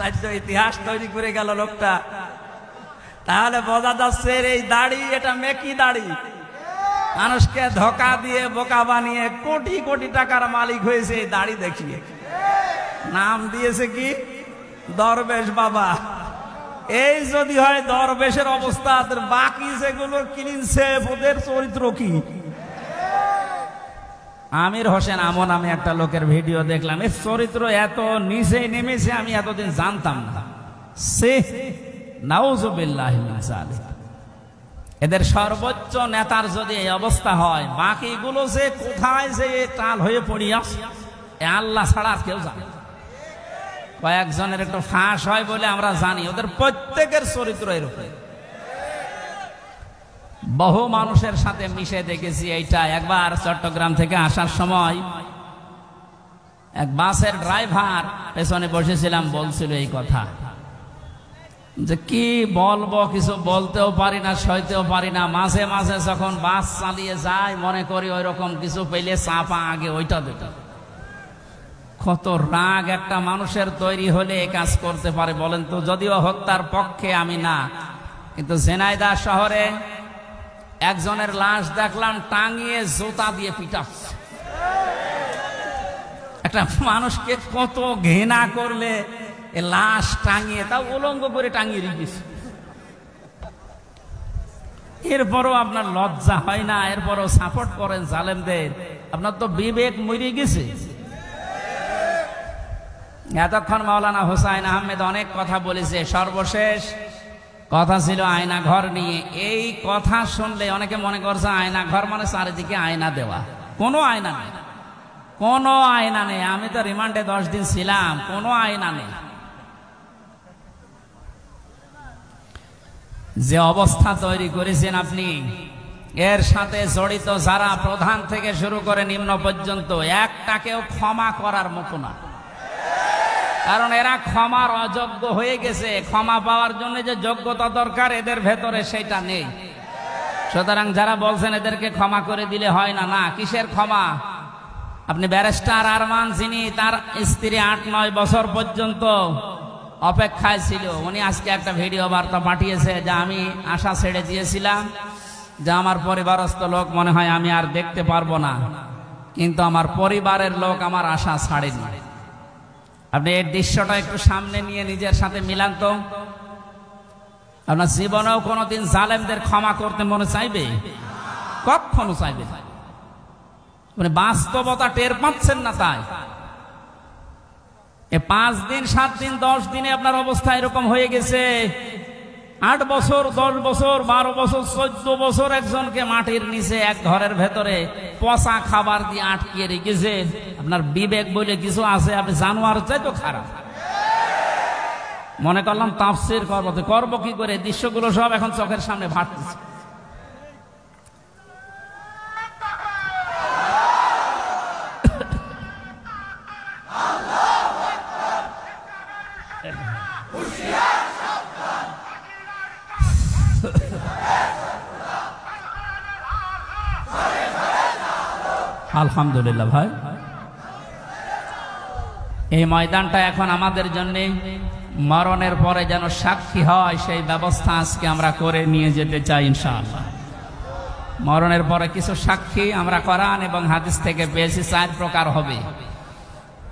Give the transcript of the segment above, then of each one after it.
আশ্চর্য ইতিহাস তৈরি করে গেল লোকটা। তাহলে বোঝা যাচ্ছে এই দাড়ি এটা মেকি দাড়ি, মানুষকে ধোকা দিয়ে বোকা বানিয়ে কোটি কোটি টাকার মালিক হয়েছে এই দাড়ি দেখিয়ে। নাম দিয়েছে কি? দরবেশ বাবা। এই যদি হয় দরবেশের অবস্থা, বাকি যেগুলো কিনছে ওদের চরিত্র কি? আমির হোসেন আমন আমি একটা লোকের ভিডিও দেখলাম, এর চরিত্র এত নিচে নেমেছে আমি এতদিন জানতাম না। সে নাউজুবিল্লাহি মিন যালিক। এদের সর্বোচ্চ নেতার যদি এই অবস্থা হয়, বাকিগুলো যে কোথায় যে টাল হয়ে পড়িয়া আল্লাহ ছাড়া আর কেউ জানে। কয়েকজনের একটু ফাঁস হয় বলে আমরা জানি, ওদের প্রত্যেকের চরিত্র এরকম। বহু মানুষের সাথে মিশে দেখেছি এইটা। একবার চট্টগ্রাম থেকে আসার সময় এক বাসের ড্রাইভার পেছনে বসেছিলাম, বলছিল এই কথা যে কি বলবো, কিছু বলতেও পারি না, সইতেও পারি না। মাঝে মাঝে যখন বাস চালিয়ে যায় মনে করি ওই রকম কিছু পেলে চাপা আগে ওইটা দিত। কত রাগ একটা মানুষের তৈরি হলে এই কাজ করতে পারে বলেন তো? যদিও হত্যার পক্ষে আমি না, কিন্তু ঝিনাইদহ শহরে একজনের লাশ দেখলাম টাঙিয়ে জুতা দিয়ে পিটাচ্ছে। একটা মানুষকে কত ঘৃণা করলে লাশ টাঙিয়ে, তাও উলঙ্গ করে টাঙিয়ে রেখেছে। এরপরও আপনার লজ্জা হয় না? এরপরও সাপোর্ট করেন জালেমদের। আপনার তো বিবেক মরে গেছে। এতক্ষণ মাওলানা হুসাইন আহমেদ অনেক কথা বলেছে, সর্বশেষ কথা ছিল আয়না ঘর নিয়ে। এই কথা শুনলে অনেকে মনে করছে আয়না ঘর মানে চারিদিকে আয়না দেওয়া। কোনো আয়না নেই, কোনো আয়না নেই। আমি তো রিমান্ডে 10 দিন ছিলাম, কোনো আয়না নেই। যে অবস্থা তৈরি করেছেন আপনি, এর সাথে জড়িত যারা প্রধান থেকে শুরু করে নিম্ন পর্যন্ত, একটাকেও ক্ষমা করার মতো না। কারণ এরা ক্ষমার অযোগ্য হয়ে গেছে। ক্ষমা পাওয়ার জন্য যে যোগ্যতা দরকার এদের ভেতরে সেটা নেই। সুতরাং যারা বলছেন এদেরকে ক্ষমা করে দিলে হয় না, না, কিসের ক্ষমা? আপনি ব্যারিস্টার আরমান, যিনি তার স্ত্রী 8-9 বছর পর্যন্ত অপেক্ষায় ছিল, উনি আজকে একটা ভিডিও বার্তা পাঠিয়েছে যে আমি আশা ছেড়ে দিয়েছিলাম যে আমার পরিবারস্থ লোক মনে হয় আমি আর দেখতে পারবো না, কিন্তু আমার পরিবারের লোক আমার আশা ছাড়েনি। আপনি এই দৃশ্যটা একটু সামনে নিয়ে নিজের সাথে মিলান তো। আপনার জীবনেও কোনোদিন জালেমদের ক্ষমা করতে মনে চাইবে? কখনো চাইবে না। মানে বাস্তবতা টের পাচ্ছেন না। তাই 5 দিন 7 দিন 10 দিনে আপনার অবস্থা এরকম হয়ে গেছে। 8 বছর 10 বছর 12 বছর 14 বছর একজনকে মাটির নিচে এক ঘরের ভেতরে পচা খাবার দিয়ে আটকিয়ে রেখেছে। আপনার বিবেক বলে কিছু আছে? আপনি জানোয়ার চাই তো খারাপ। মনে করলাম তাফসীর করব কি করে? দৃশ্যগুলো সব এখন চোখের সামনে ভাসছে। আলহামদুলিল্লাহ ভাই, এই ময়দানটা এখন আমাদের জন্য মরণের পরে যেন সাক্ষী হয়, সেই ব্যবস্থা আজকে আমরা করে নিয়ে যেতে চাই ইনশাআল্লাহ। মরণের পরে কিছু সাক্ষী আমরা কোরআন এবং হাদিস থেকে পেয়েছি, 4 প্রকার হবে।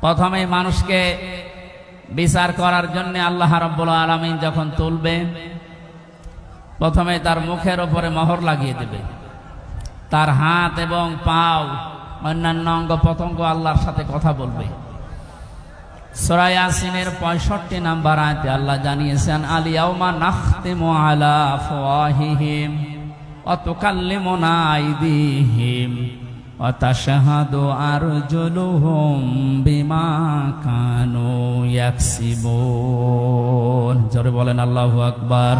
প্রথমে মানুষকে বিচার করার জন্য আল্লাহ রাব্বুল আলামিন যখন তুলবে, প্রথমে তার মুখের উপরে মোহর লাগিয়ে দেবে। তার হাত এবং পাও, অন্যান্য অঙ্গ প্রত্যঙ্গ আল্লাহর সাথে কথা বলবে। সূরা ইয়াসিনের 65 নম্বর আয়াতে আল্লাহ জানিয়েছেন, আল ইয়াউমা নাখতিমু আলা আফওয়াহিহিম ওয়া তুকাল্লিমুনা আইদিহিম ওয়া তাশহাদু আরজুলুহুম বিমা কানু ইয়াকসিবুন। জোরে বলেন আল্লাহু আকবার।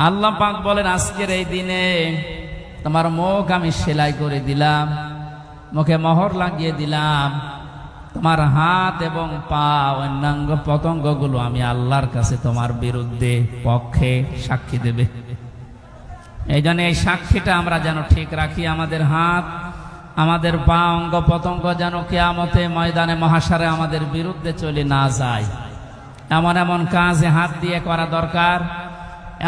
আল্লাহ পাক বলেন, আজকের এই দিনে তোমার মুখ আমি সেলাই করে দিলাম, মুখে মোহর লাগিয়ে দিলাম। তোমার হাত এবং পা, অন্যাঙ্গ পতঙ্গগুলো আমি আল্লাহর কাছে তোমার বিরুদ্ধে পক্ষে সাক্ষী দেবে। এই জন্য এই সাক্ষীটা আমরা যেন ঠিক রাখি। আমাদের হাত, আমাদের পা, অঙ্গ পতঙ্গ যেন কিয়ামতে ময়দানে মহাশারে আমাদের বিরুদ্ধে চলে না যায়। এমন এমন কাজে হাত দিয়ে করা দরকার,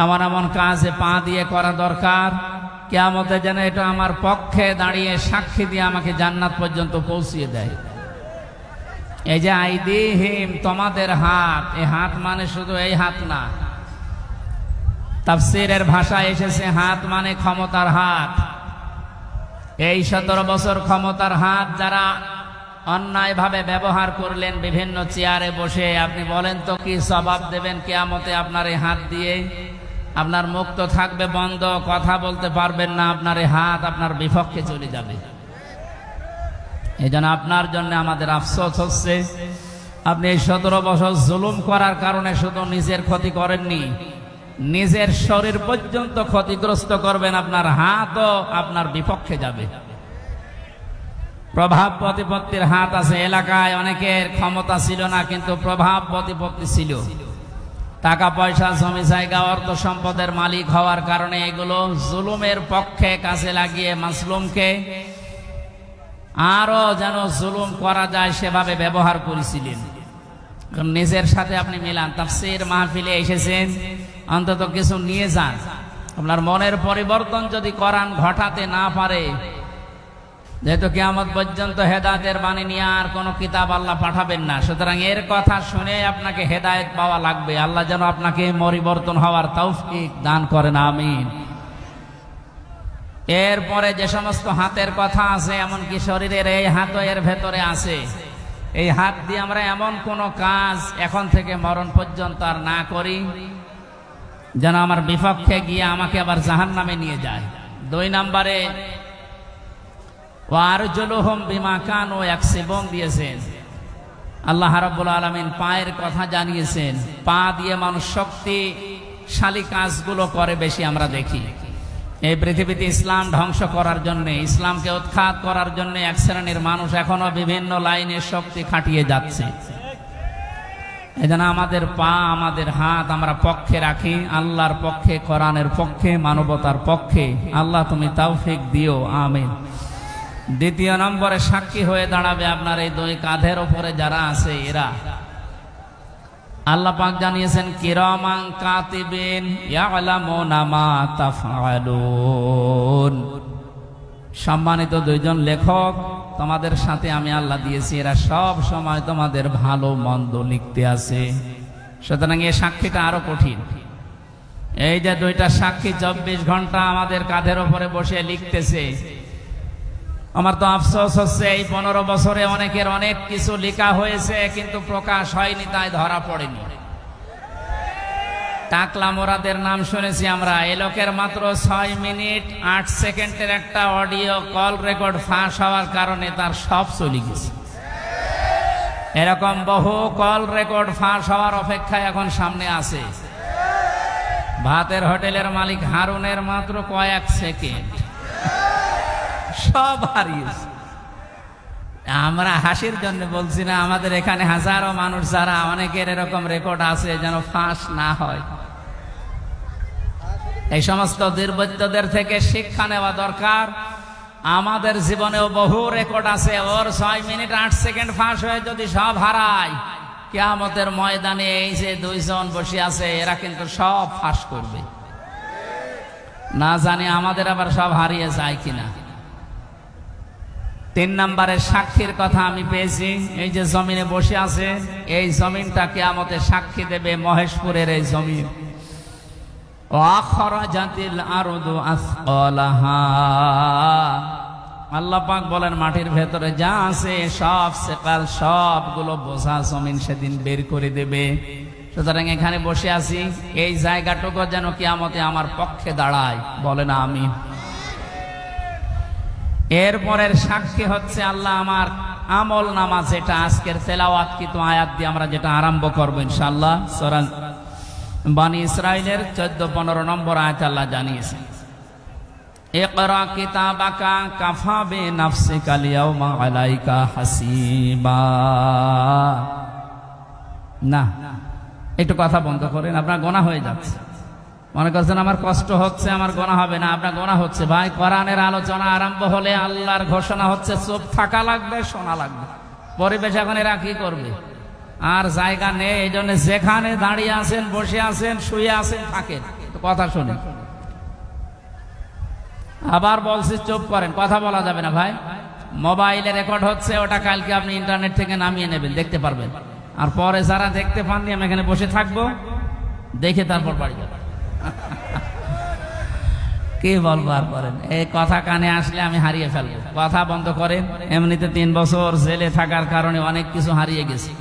এমন এমন কাজে পা দিয়ে করা দরকার, কিয়ামতে যেন এটা আমার পক্ষে দাঁড়িয়ে সাক্ষী দিয়ে আমাকে জান্নাত পর্যন্ত পৌঁছিয়ে দেয়। এই যে আইদিহিম, তোমাদের হাত, এই হাত মানে শুধু এই হাত না, তাফসীরের ভাষায় এসেছে হাত মানে ক্ষমতার হাত। এই 17 বছর ক্ষমতার হাত যারা অন্যায়ভাবে ব্যবহার করলেন বিভিন্ন চেয়ারে বসে, আপনি বলেন তো কি সওয়াব দেবেন কিয়ামতে আপনার এই হাত দিয়ে? আপনার মুখ তো থাকবে বন্ধ, কথা বলতে পারবেন না, আপনার এই হাত আপনার বিপক্ষে চলে যাবে। এই জন্য আপনার জন্য আমাদের আফসোস হচ্ছে, আপনি এই 17 বছর জুলুম করার কারণে শুধু নিজের ক্ষতি করেননি, নিজের শরীর পর্যন্ত ক্ষতিগ্রস্ত করবেন, আপনার হাতও আপনার বিপক্ষে যাবে। প্রভাব প্রতিপত্তির হাত আছে। এলাকায় অনেকের ক্ষমতা ছিল না, কিন্তু প্রভাব প্রতিপত্তি ছিল। টাকা পয়সা, জমি জায়গা, অর্থ সম্পদের মালিক হওয়ার কারণে এগুলো জুলুমের পক্ষে কাজে লাগিয়ে মাসলুমকে আরো যেন জুলুম করা যায় সেভাবে ব্যবহার করেছিলেন। নিজের সাথে আপনি মিলান। তাফসীর মাহফিলে এসেছেন, অন্তত কিছু নিয়ে যান। আপনার মনের পরিবর্তন যদি কোরআন ঘটাতে না পারে, যেহেতু কিয়ামত পর্যন্ত হেদায়েতের বাণী নিয়ে আর কোনো কিতাব আল্লাহ পাঠাবেন না, সুতরাং এর কথা শুনে আপনাকে হেদায়েত পাওয়া লাগবে। আল্লাহ যেন আপনাকে পরিবর্তন হওয়ার তৌফিক দান করেন, আমিন। এরপরে যে সমস্ত হাতের কথা আছে, এমনকি শরীরের এই হাতও এর ভেতরে আছে। এই হাত দিয়ে আমরা এমন কোন কাজ এখন থেকে মরণ পর্যন্ত আর না করি যেন আমার বিপক্ষে গিয়ে আমাকে আবার জাহান্নামে নিয়ে যায়। 2 নম্বরে ওয়ারজুলুহুম বিমা কানু ইয়াকসিবুন দিয়েছেন। আল্লাহ রাব্বুল আলামিন পায়ের কথা জানিয়েছেন। পা দিয়ে মানুষ শক্তিশালী কাজগুলো করে বেশি আমরা দেখি। এই পৃথিবীতে ইসলাম ধ্বংস করার জন্য, ইসলামকে উৎখাত করার জন্য এক শ্রেণীর মানুষ এখনো বিভিন্ন লাইনে শক্তি খাটিয়ে যাচ্ছে। এজন্য আমাদের পা, আমাদের হাত আমরা পক্ষে রাখি, আল্লাহর পক্ষে, কোরআনের পক্ষে, মানবতার পক্ষে। আল্লাহ তুমি তৌফিক দিও, আমিন। 2 নম্বরে সাক্ষী হয়ে দাঁড়াবে আপনার এই 2 কাঁধের উপরে যারা আছে এরা। আল্লাহ পাক জানিয়েছেন কিরামান কাতিবিন ইয়ালামুনা মা তাফআলুন। সম্মানিত 2 জন লেখক তোমাদের সাথে আমি আল্লাহ দিয়েছি, এরা সব সময় তোমাদের ভালো মন্দ লিখতে আছে। সুতরাং এই সাক্ষীটা আরো কঠিন। এই যে 2টা সাক্ষী 24 ঘন্টা আমাদের কাঁধের উপরে বসে লিখতেছে। আমার তো আফসোস হচ্ছে, এই 15 বছরে অনেকের অনেক কিছু লেখা হয়েছে কিন্তু প্রকাশ হয়নি, তাই ধরা পড়েনি। টাকলা মোরাদের নাম শুনেছি আমরা। এই লোকের মাত্র 6 মিনিট 8 সেকেন্ডের একটা অডিও কল রেকর্ড ফাঁস হওয়ার কারণে তার সব চলে গেছে। এরকম বহু কল রেকর্ড ফাঁস হওয়ার অপেক্ষায় এখন সামনে আছে। ভাতের হোটেলের মালিক হারুনের মাত্র কয়েক সেকেন্ড, সব হারিয়েছে। আমরা হাসির জন্য বলছি না, আমাদের এখানে হাজারো মানুষ যারা অনেকের এরকম রেকর্ড আছে যেন ফাঁস না হয়। এই সমস্ত দুর্বৃত্তদের থেকে শিক্ষা নেওয়া দরকার। আমাদের জীবনেও বহু রেকর্ড আছে, ওর 6 মিনিট 8 সেকেন্ড ফাঁস হয়ে যদি সব হারায়, কিয়ামতের ময়দানে এই যে 2 জন বসে আছে এরা কিন্তু সব ফাঁস করবে। না জানি আমাদের আবার সব হারিয়ে যায় কিনা। 3 নম্বরের সাক্ষীর কথা আমি পেয়েছি। এই যে জমিনে বসে আছে, এই জমিনটা কিয়ামতে সাক্ষী দেবে, মহেশপুরের এই জমিন। আখরাজাতিল আরদু আসকালাহা। আল্লাহ পাক বলেন মাটির ভেতরে যা আছে সব সেকাল, সবগুলো বোঝা জমিন সেদিন বের করে দেবে। সুতরাং এখানে বসে আছি, এই জায়গাটুকু যেন কিয়ামতে আমার পক্ষে দাঁড়ায়, বলেন আমিন। এরপরের সাক্ষী হচ্ছে আল্লাহ আমার আমল নামা, যেটা আজকের তেলাওয়াতকৃত আয়াত দিয়ে আমরা যেটা আরম্ভ করবো ইনশাআল্লাহ। সূরা বনী ইসরাইলের 14-15 নম্বর আয়াত আল্লাহ জানিয়েছে, ইকরা কিতাবাকা কাফা বিনাফসিকাল ইয়াওমা আলাইকা হাসিবা। না, একটু কথা বন্ধ করেন, আপনার গোনাহ হয়ে যাচ্ছে। মনে করছেন আমার কষ্ট হচ্ছে, আমার গোনাহ হবে না, আপনার গোনাহ হচ্ছে। ভাই, কোরআনের আলোচনা আরম্ভ হলে আল্লাহর ঘোষণা হচ্ছে চুপ থাকা লাগবে, শোনা লাগবে। পরিবেশ এখন এরা কি করবে? আর জায়গা নেই, এই জন্য যেখানে দাঁড়িয়ে আছেন, বসে আছেন, শুয়ে আছেন, থাকেন, কথা শুনে। আবার বলছি চুপ করেন, কথা বলা যাবে না ভাই। মোবাইলে রেকর্ড হচ্ছে, ওটা কালকে আপনি ইন্টারনেট থেকে নামিয়ে নেবেন, দেখতে পারবেন। আর পরে যারা দেখতে পাননি, আমি এখানে বসে থাকবো, দেখে তারপর বাড়ি যাবেন। কি বলবো আর করেন, এই কথা কানে আসলে আমি হারিয়ে ফেলবো। কথা বন্ধ করেন। এমনিতে 3 বছর জেলে থাকার কারণে অনেক কিছু হারিয়ে গেছি,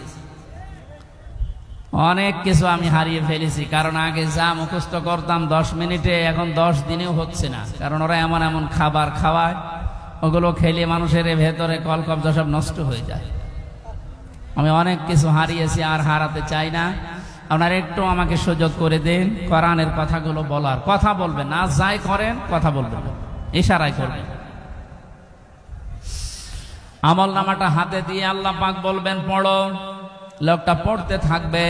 অনেক কিছু আমি হারিয়ে ফেলেছি। কারণ আগে যা মুখস্থ করতাম 10 মিনিটে, এখন 10 দিনেও হচ্ছে না। কারণ ওরা এমন এমন খাবার খাওয়ায়, ওগুলো খেলে মানুষের ভেতরে কলকব্জা সব নষ্ট হয়ে যায়। আমি অনেক কিছু হারিয়েছি, আর হারাতে চাই না। আপনারা একটু আমাকে সুযোগ করে দেন কোরআনের কথাগুলো বলার। কথা বলবেন না, যাই করেন কথা বলবেন, ইশারায় করবেন। আমল নামাটা হাতে দিয়ে আল্লাহ পাক বলবেন পড়ো, লোকটা পড়তে থাকবে,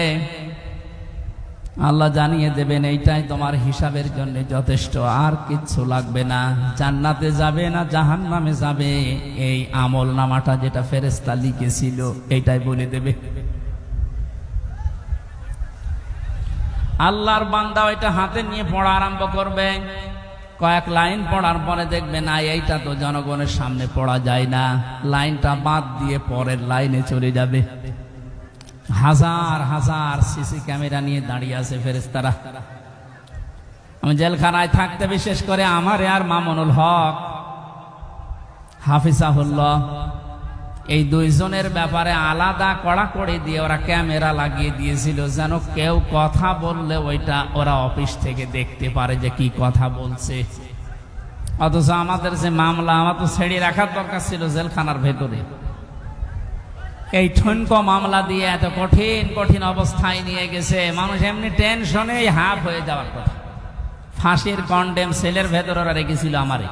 আল্লাহ জানিয়ে দেবেন এইটাই তোমার হিসাবের জন্য যথেষ্ট, আর কিচ্ছু লাগবে না। জান্নাতে যাবে না জাহান্নামে যাবে, এই আমল নামাটা যেটা ফেরেশতা লিখেছিল এইটাই বলে দেবে। আল্লাহর বান্দা ওইটা হাতে নিয়ে পড়া আরম্ভ করবে। কয়েক লাইন পড়ার পরে দেখবে না, এইটা তো জনগণের সামনে পড়া যায় না, লাইনটা বাদ দিয়ে পরের লাইনে চলে যাবে। হাজার হাজার সিসি ক্যামেরা নিয়ে দাঁড়িয়ে আছে ফেরেশতারা। আমি জেলখানায় থাকতে বিশেষ করে আমার আর মামুনুল হক হাফিজাহুল্লাহ, এই 2 জনের ব্যাপারে আলাদা কড়াকড়ি দিয়ে ওরা ক্যামেরা লাগিয়ে দিয়েছিল, যেন কেউ কথা বললে ওইটা ওরা অফিস থেকে দেখতে পারে যে কি কথা বলছে। অথচ আমাদের যে মামলা, আমার তো ছেড়ে রাখার দরকার ছিল জেলখানার ভেতরে। এই ঠনকো মামলা দিয়ে এত কঠিন কঠিন অবস্থায় নিয়ে গেছে, মানুষ এমনি টেনশনে হাফ হয়ে যাওয়ার কথা। ফাঁসির কন্ডেম সেলের ভেতরে ওরা রেখেছিল আমারে,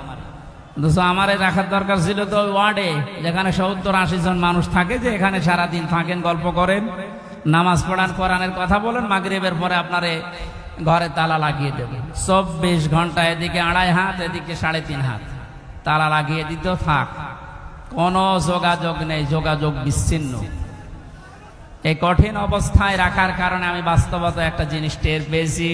আমারে রাখার দরকার ছিল তো ওই ওয়ার্ডে, যেখানে 70-80 জন মানুষ থাকে, যে এখানে সারাদিন থাকেন, গল্প করেন, নামাজ পড়ান, কোরআনের কথা বলেন, মাগরিবের পরে আপনারে ঘরে তালা লাগিয়ে দেবে। 24 ঘন্টা এদিকে 2.5 হাত, এদিকে 3.5 হাত তালা লাগিয়ে দিত, থাক, কোনো যোগাযোগ নেই, যোগাযোগ বিচ্ছিন্ন। এই কঠিন অবস্থায় রাখার কারণে আমি বাস্তবতা একটা জিনিস টের পেয়েছি।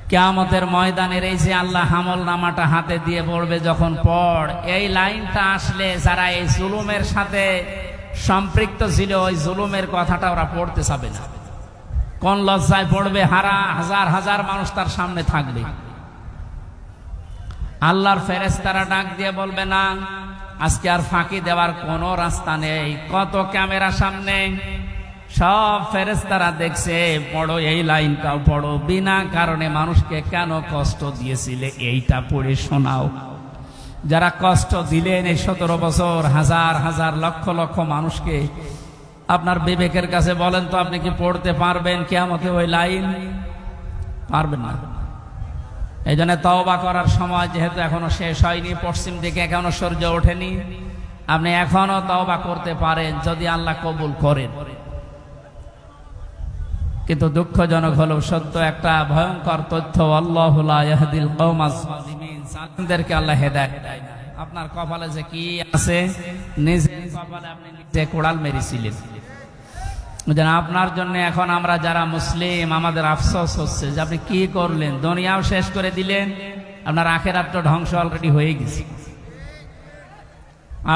কিয়ামতের ময়দানের এই যে আল্লাহ আমল নামাটা হাতে দিয়ে পড়বে, যখন পড়, এই লাইনটা আসলে যারা এই জুলুমের সাথে সম্পৃক্ত ছিল, ওই জুলুমের কথাটা ওরা পড়তে চাবে না। কোন লজ্জায় পড়বে, হাজার হাজার মানুষ তার সামনে থাকবে। আল্লাহর ফেরেশতারা ডাক দিয়ে বলবে না, আজকে আর ফাঁকি দেওয়ার কোনো রাস্তা নেই। কত ক্যামেরা সামনে, সব ফেরেশতারা দেখছে, পড়ো, এই লাইনটাও পড়ো, বিনা কারণে মানুষকে কেন কষ্ট দিয়েছিলে এইটা পড়ে শোনাও। যারা কষ্ট দিলেন এই 17 বছর, হাজার হাজার লক্ষ লক্ষ মানুষকে, আপনার বিবেকের কাছে বলেন তো, আপনি কি পড়তে পারবেন কিয়ামতে ওই লাইন? পারবেন না। এই জন্য তওবা করার সময় যেহেতু এখনো শেষ হয়নি, পশ্চিম দিকে এখনো সূর্য ওঠেনি, আপনি এখনো তওবা করতে পারেন যদি আল্লাহ কবুল করেন। কিন্তু দুঃখজনক হলো সত্য একটা ভয়ঙ্কর তথ্য, আল্লাহু লা ইয়াহদিল কওমাজ যালিমিন, জালিমদেরকে আল্লাহ হেদায়েত দেয় না। আপনার কপালে যে কি আছে, নিজের কপালে আপনি নিজে কোড়াল মেরেছিলেন। আপনার জন্য এখন আমরা যারা মুসলিম, আমাদের আফসোস হচ্ছে যে আপনি কি করলেন, দুনিয়াও শেষ করে দিলেন, আপনার আখিরাত তো ধ্বংস অলরেডি হয়ে গেছে।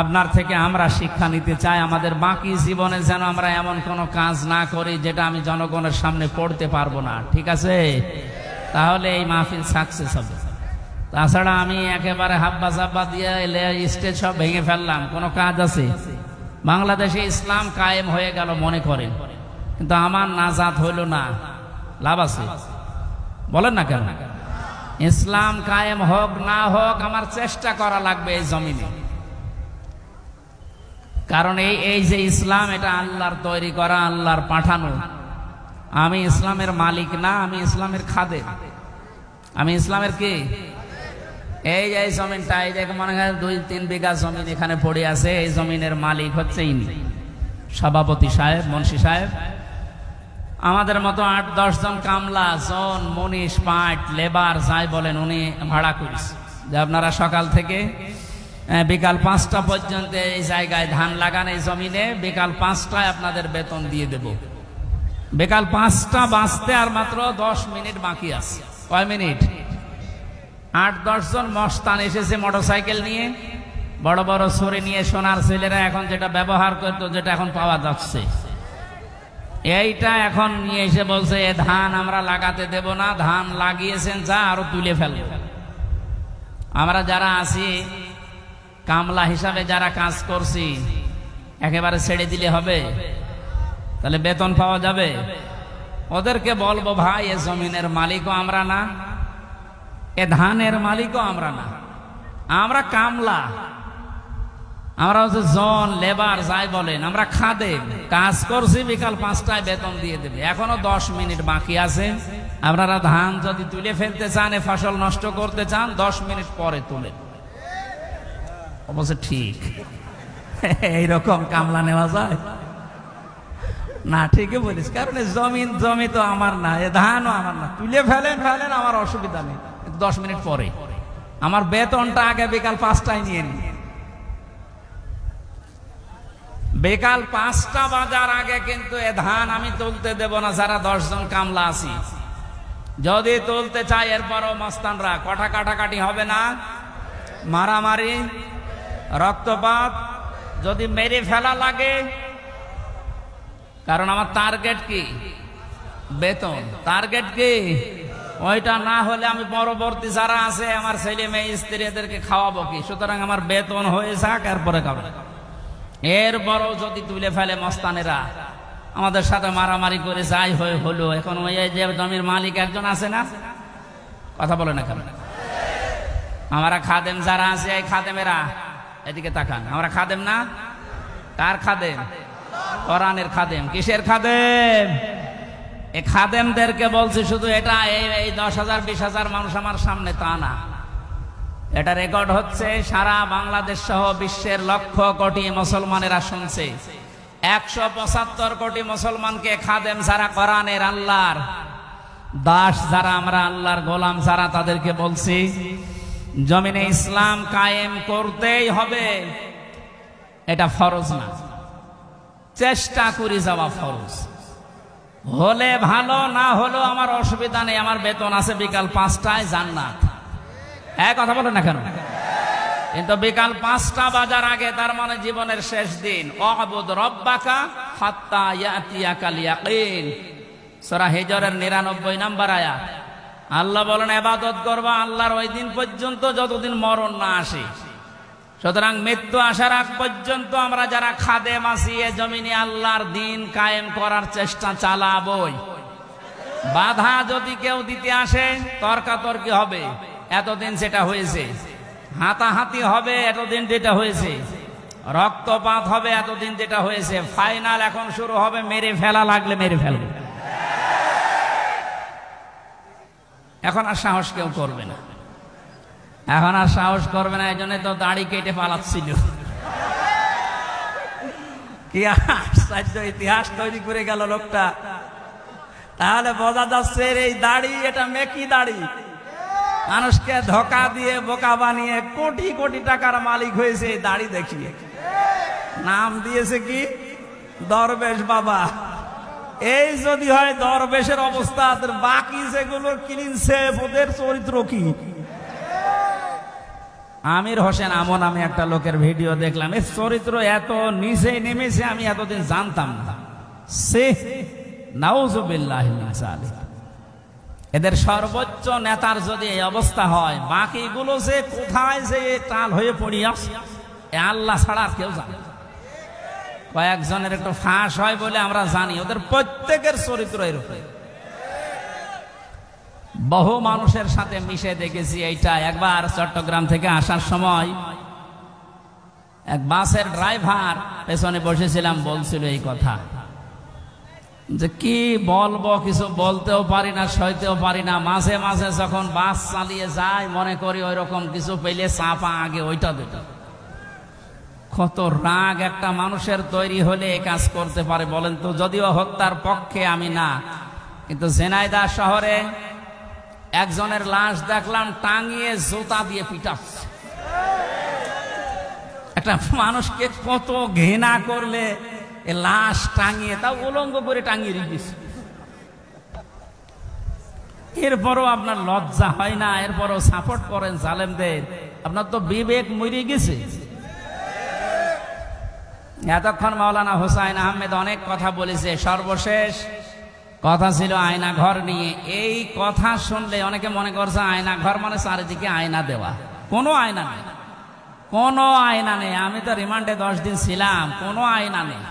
আপনার থেকে আমরা শিক্ষা নিতে চাই, আমাদের বাকি জীবনে যেন আমরা এমন কোনো কাজ না করি যেটা আমি জনগণের সামনে পড়তে পারবো না, ঠিক আছে? তাহলে এই মাহফিল সাকসেস হবে। তাছাড়া আমি একেবারে হাব্বা জাব্বা দিয়ে স্টেজ সব ভেঙে ফেললাম, কোনো কাজ আছে? বাংলাদেশে ইসলাম কায়েম হয়ে গেল মনে করেন, কিন্তু আমার নাজাত হইল না, লাভ আছে? বলেন না কেন? ইসলাম কায়েম হোক না হোক, আমার চেষ্টা করা লাগবে এই জমিনে। কারণ এই যে ইসলাম, এটা আল্লাহর তৈরি করা, আল্লাহর পাঠানো। আমি ইসলামের মালিক না, আমি ইসলামের খাদেম। আমি ইসলামের কি? এই যে জমিনটা, এই যে মনে হয় 2-3 বিঘা জমিন এখানে পড়ে আছে, এই জমিনের মালিক হচ্ছে ইনি, সভাপতি সাহেব, মুন্সি সাহেব। আমাদের মতো 8-10 জন কামলা, জন, মনীষ, পাট, লেবার যাই বলেন, উনি ভাড়া করিস যে আপনারা সকাল থেকে বিকাল 5টা পর্যন্ত এই জায়গায় ধান লাগান, এই জমিনে বিকাল 5টায় আপনাদের বেতন দিয়ে দেব। বিকাল 5টা বাজতে আর মাত্র 10 মিনিট বাকি আছে। কয় মিনিট? 8-10 জন মস্তান এসেছে মোটরসাইকেল নিয়ে, বড় বড় ছড়ি নিয়ে, সোনার ছেলেরা এখন যেটা ব্যবহার করতো, যেটা এখন পাওয়া যাচ্ছে, এইটা এখন নিয়ে এসে বলছে এ ধান আমরা লাগাতে দেব না, ধান লাগিয়েছেন যা আরো তুলে ফেলব। আমরা যারা আছি কামলা হিসাবে যারা কাজ করছি একেবারে ছেড়ে দিলে হবে? তাহলে বেতন পাওয়া যাবে? ওদেরকে বলবো ভাই এ জমিনের মালিকও আমরা না, এ ধানের মালিকও আমরা না, আমরা কামলা, আমরা হচ্ছে জন লেবার যাই বলেন, আমরা খাদেম, কাজ করছি, বিকাল 5টায় বেতন দিয়ে দেবে। এখনো 10 মিনিট বাকি আছে। আপনারা ধান যদি তুলে ফেলতে চান, এ ফসল নষ্ট করতে চান, 10 মিনিট পরে তুলেন। অবশ্য ঠিক এইরকম কামলা নেওয়া যায় না? ঠিকই বলিস, কারণ জমি তো আমার না, এ ধানও আমার না, তুলে ফেলেন আমার অসুবিধা নেই, 10 মিনিট পরে আমার বেতনটা আগে বিকাল 5টায় নিয়ে নিন। বিকাল 5টা বাজার আগে কিন্তু এ ধান আমি তুলতে দেব না। যারা 10 জন কামলা আছি, যদি তুলতে চাই এরপরও মস্তানরা কটা কাটাকাটি হবে না, মারামারি, রক্তপাত, যদি মেরে ফেলা লাগে। কারণ আমার টার্গেট কি? বেতন। টার্গেট কি? ওইটা না হলে আমি পরবর্তী যারা আছে আমার ছেলে মেয়ে স্ত্রী এদেরকে খাওয়াবো কি? সুতরাং আমার বেতন হয়ে যাক, এরপরে খাবো। এরপরও যদি তুলে ফেলে মস্তানেরা, আমাদের সাথে মারামারি করে যাই হলো। এখন ওই যে জমির মালিক একজন আছে না, কথা বলে না কেন? আমরা খাদেম যারা আছে, এই খাদেমেরা এদিকে তাকান, আমরা খাদেম না? কার খাদেম? কোরআনের খাদেম। কিসের খাদেম? এই খাদেমদেরকে বলছি শুধু এটা এই 10,000 20,000 মানুষ আমার সামনে তা না, এটা রেকর্ড হচ্ছে, সারা বাংলাদেশ সহ বিশ্বের লক্ষ কোটি মুসলমানেরা শুনছে। 175 কোটি মুসলমানকে খাদেম যারা, কোরআনের আল্লাহর দাস যারা, আমরা আল্লাহর গোলাম যারা, তাদেরকে বলছি জমিনে ইসলাম কায়েম করতেই হবে। এটা ফরজ না, চেষ্টা করে যাওয়া ফরজ। হলে ভালো, না হলো আমার অসুবিধা নেই, আমার বেতন আছে বিকাল 5টায়, জান্নাত। কথা বলেন না কেন? কিন্তু বিকাল 5টা বাজার আগে, তার মানে জীবনের শেষ দিন, ওয়াবুদ রব্বাকা হাত্তা ইয়াতিয়াকাল ইয়াকিন, সূরা হিজরের 99 নম্বর আয়াত। আল্লাহ বলেন ইবাদত করবা আল্লাহর ওই দিন পর্যন্ত যতদিন মরণ না আসে। সুতরাং মৃত্যু আসার আগ পর্যন্ত আমরা যারা খাদেম আছি, এ জমিনে আল্লাহর দিন কায়েম করার চেষ্টা চালাবই। বাধা যদি কেউ দিতে আসে, তর্কাতর্কি হবে, এতদিন সেটা হয়েছে, হাতাহাতি হবে এতদিন যেটা হয়েছে, রক্তপাত হবে এতদিন যেটা হয়েছে, ফাইনাল এখন শুরু হবে মেরে ফেলা লাগলে মেরে ফেলবে। এখন আর সাহস কেউ করবে না, এখন আর সাহস করবে না। এই জন্য তো দাড়ি কেটে পালাচ্ছিল। কি আশ্চর্য ইতিহাস তৈরি করে গেল লোকটা। তাহলে বোঝা যাচ্ছে এই দাড়ি, এটা মেকি দাড়ি, মানুষকে ধোকা দিয়ে বোকা বানিয়ে কোটি কোটি টাকার মালিক হয়েছে এই দাড়ি দেখিয়ে। নাম দিয়েছে কি? দরবেশ বাবা। এই যদি হয় দরবেশের অবস্থা, বাকি যেগুলো কিনছে ওদের চরিত্র কি? আমির হোসেন আমন আমি একটা লোকের ভিডিও দেখলাম, এর চরিত্র এত নিচে নেমেছে আমি এতদিন জানতাম না। সে নাউজুবিল্লাহি মিন যালিক। এদের সর্বোচ্চ নেতার যদি এই অবস্থা হয়, বাকিগুলো যে কোথায় যে টাল হয়ে পড়ি আসে আল্লাহ ছাড়া কেউ জানে। কয়েকজনের একটু ফাঁস হয় বলে আমরা জানি, ওদের প্রত্যেকের চরিত্র এরকম। বহু মানুষের সাথে মিশে দেখেছি এইটা। একবার চট্টগ্রাম থেকে আসার সময় এক বাসের ড্রাইভার পেছনে বসেছিলাম, বলছিল এই কথা যে কি বলবো, কিছু বলতেও পারি না, সইতেও পারি না। মাঝে মাঝে যখন বাস চালিয়ে যায় মনে করি ওই রকম কিছু পেলে চাপা আগে ওইটা দিত। কত রাগ একটা মানুষের তৈরি হলে এই কাজ করতে পারে বলেন তো? যদিও হত্যার পক্ষে আমি না, কিন্তু ঝিনাইদহ শহরে একজনের লাশ দেখলাম টাঙিয়ে জুতা দিয়ে পিটাচ্ছে। একটা মানুষকে কত ঘৃণা করলে লাশ টাঙিয়ে, তাও উলঙ্গ করে টাঙিয়ে রেখেছে, এরপরও আপনার লজ্জা হয় না, এরপরও সাপোর্ট করেন জালেমদের। আপনার তো বিবেক মরে গেছে। এতক্ষণ মাওলানা হুসাইন আহমেদ অনেক কথা বলেছে, সর্বশেষ কথা ছিল আয়না ঘর নিয়ে। এই কথা শুনলে অনেকে মনে করছে আয়না ঘর মানে চারিদিকে আয়না দেওয়া। কোনো আয়না নেই, কোনো আয়না নেই। আমি তো রিমান্ডে 10 দিন ছিলাম, কোনো আয়না নেই।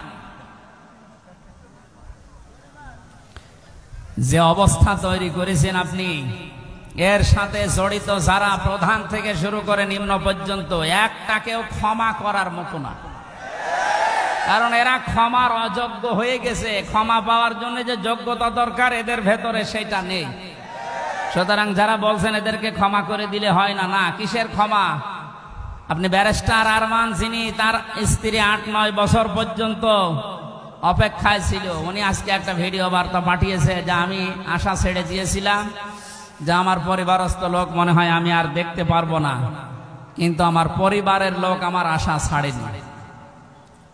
যে অবস্থা তৈরি করেছেন আপনি, এর সাথে জড়িত যারা প্রধান থেকে শুরু করে নিম্ন পর্যন্ত, একটাকেও ক্ষমা করার মতো না। কারণ এরা ক্ষমার অযোগ্য হয়ে গেছে। ক্ষমা পাওয়ার জন্য যে যোগ্যতা দরকার এদের ভেতরে সেটা নেই। সুতরাং যারা বলছেন এদেরকে ক্ষমা করে দিলে হয় না, না, কিসের ক্ষমা? আপনি ব্যারিস্টার আরমান, যিনি তার স্ত্রী 8-9 বছর পর্যন্ত অপেক্ষায় ছিল, উনি আজকে একটা ভিডিও বার্তা পাঠিয়েছে যে আমি আশা ছেড়ে দিয়েছিলাম যে আমার পরিবারস্থ লোক মনে হয় আমি আর দেখতে পারবো না, কিন্তু আমার পরিবারের লোক আমার আশা ছাড়েনি।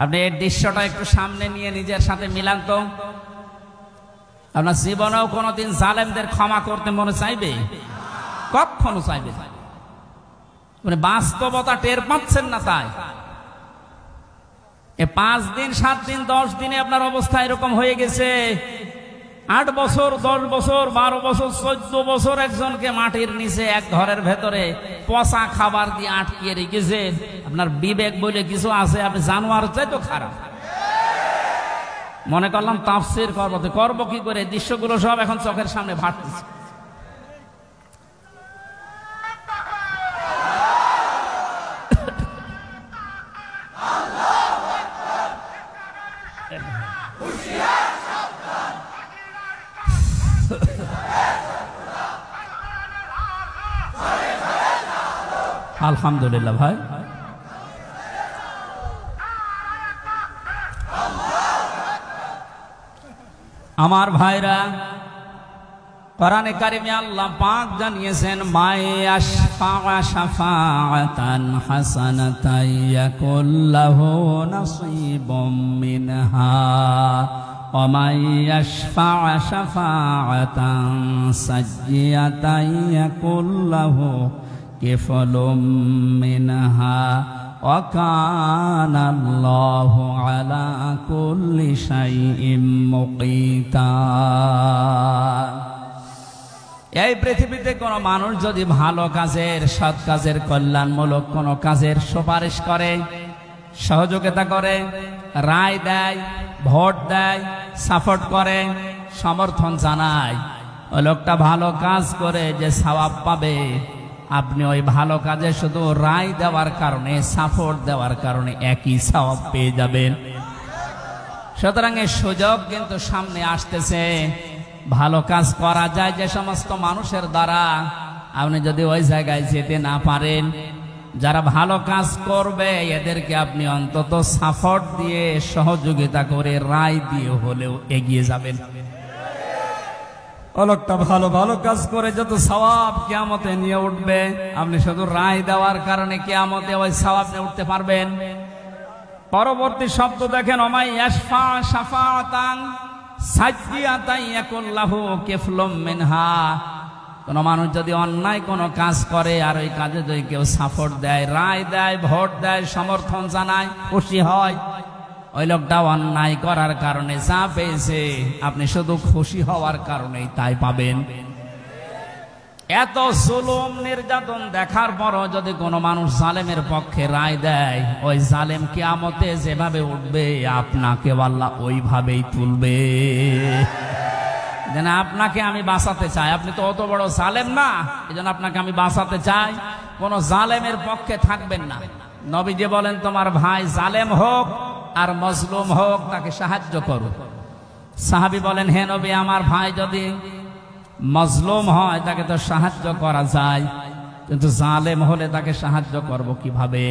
আপনি এই দৃশ্যটা একটু সামনে নিয়ে নিজের সাথে মিলান তো। আপনার জীবনেও কোনোদিন জালেমদের ক্ষমা করতে মনে চাইবে? কখনো চাইবে না। মানে বাস্তবতা টের পাচ্ছেন না। তাই 5 দিন 7 দিন 10 দিনে আপনার অবস্থা এরকম হয়ে গেছে। 8 বছর 10 বছর 12 বছর 14 বছর একজনকে মাটির নিচে এক ঘরের ভেতরে পচা খাবার দিয়ে আটকিয়ে রেখেছে। আপনার বিবেক বলে কিছু আছে? আপনি জানোয়ার চাই তো খারাপ। মনে করলাম তাফসীর করবো কি করে? দৃশ্যগুলো সব এখন চোখের সামনে ভাসতেছে। আলহামদুলিল্লাহ ভাই, আমার ভাইরা, কোরআনে কারিমে আল্লাহ পাক জানিয়েছেন মায়াশফা শাফাআতান হাসানাতান ইয়াকুল্লাহু নাসীবুম মিনহা ওয়া মায়াশফা শাফাআতান সাইয়্যাতান ইয়াকুল্লাহু কিফলুম মিনহা ওয়া কানা আল্লাহু আলা কুল্লি শাইইন মুকিতা। এই পৃথিবীতে কোন মানুষ যদি ভালো কাজের, সৎ কাজের, কল্যাণমূলক কোন কাজের সুপারিশ করে, সহযোগিতা করে, রায় দেয়, ভোট দেয়, সাপোর্ট করে, সমর্থন জানায়, ওই লোকটা ভালো কাজ করে যে সওয়াব পাবে, আপনি ওই ভালো কাজে শুধু রায় দেওয়ার কারণে, সাপোর্ট দেওয়ার কারণে একই সওয়াব পেয়ে যাবেন। সুতরাং এই সুযোগ কিন্তু সামনে আসতেছে। ভালো কাজ করা যায় যে সমস্ত মানুষের দ্বারা, আপনি যদি ওই জায়গায় যেতে না পারেন, যারা ভালো কাজ করবে এদেরকে আপনি অন্তত সাপোর্ট দিয়ে, সহযোগিতা করে, রায় দিয়ে হলেও এগিয়ে যাবেন। লোকটা ভালো ভালো কাজ করে যত সওয়াব কিয়ামতে নিয়ে উঠবে, আপনি শুধু রায় দেওয়ার কারণে কিয়ামতে ওই সওয়াব নিয়ে উঠতে পারবেন? পরবর্তী শব্দ দেখেন, ওমাই ইয়াশফা শাফাআতান সাইয়্যাতান ইয়াকুল্লাহু কিফলুম মিনহা। কোন মানুষ যদি অন্যায় কোন কাজ করে আর ওই কাজে যদি কেউ সাপোর্ট দেয়, রায় দেয়, ভোট দেয়, সমর্থন জানায়, খুশি হয়, ওই লোকটা অন্যায় করার কারণে যা পেয়েছে আপনি শুধু খুশি হওয়ার কারণেই তাই পাবেন। এত জুলুম নির্যাতন দেখার পরও যদি কোনো মানুষ জালেমের পক্ষে রায় দেয়, ওই জালেম কিয়ামতে যেভাবে উঠবে আপনাকে আল্লাহ ওইভাবেই তুলবে। যেন আপনাকে আমি বাঁচাতে চাই, আপনি তো অত বড় জালেম না, এজন্য আপনাকে আমি বাঁচাতে চাই। কোন জালেমের পক্ষে থাকবেন না। নবীজি বলেন তোমার ভাই জালেম হোক আর মজলুম হোক তাকে সাহায্য করো। সাহাবী বলেন হে নবী, আমার ভাই যদি মজলুম হয় তাকে তো সাহায্য করা যায়, কিন্তু জালেম হলে তাকে সাহায্য করব কিভাবে?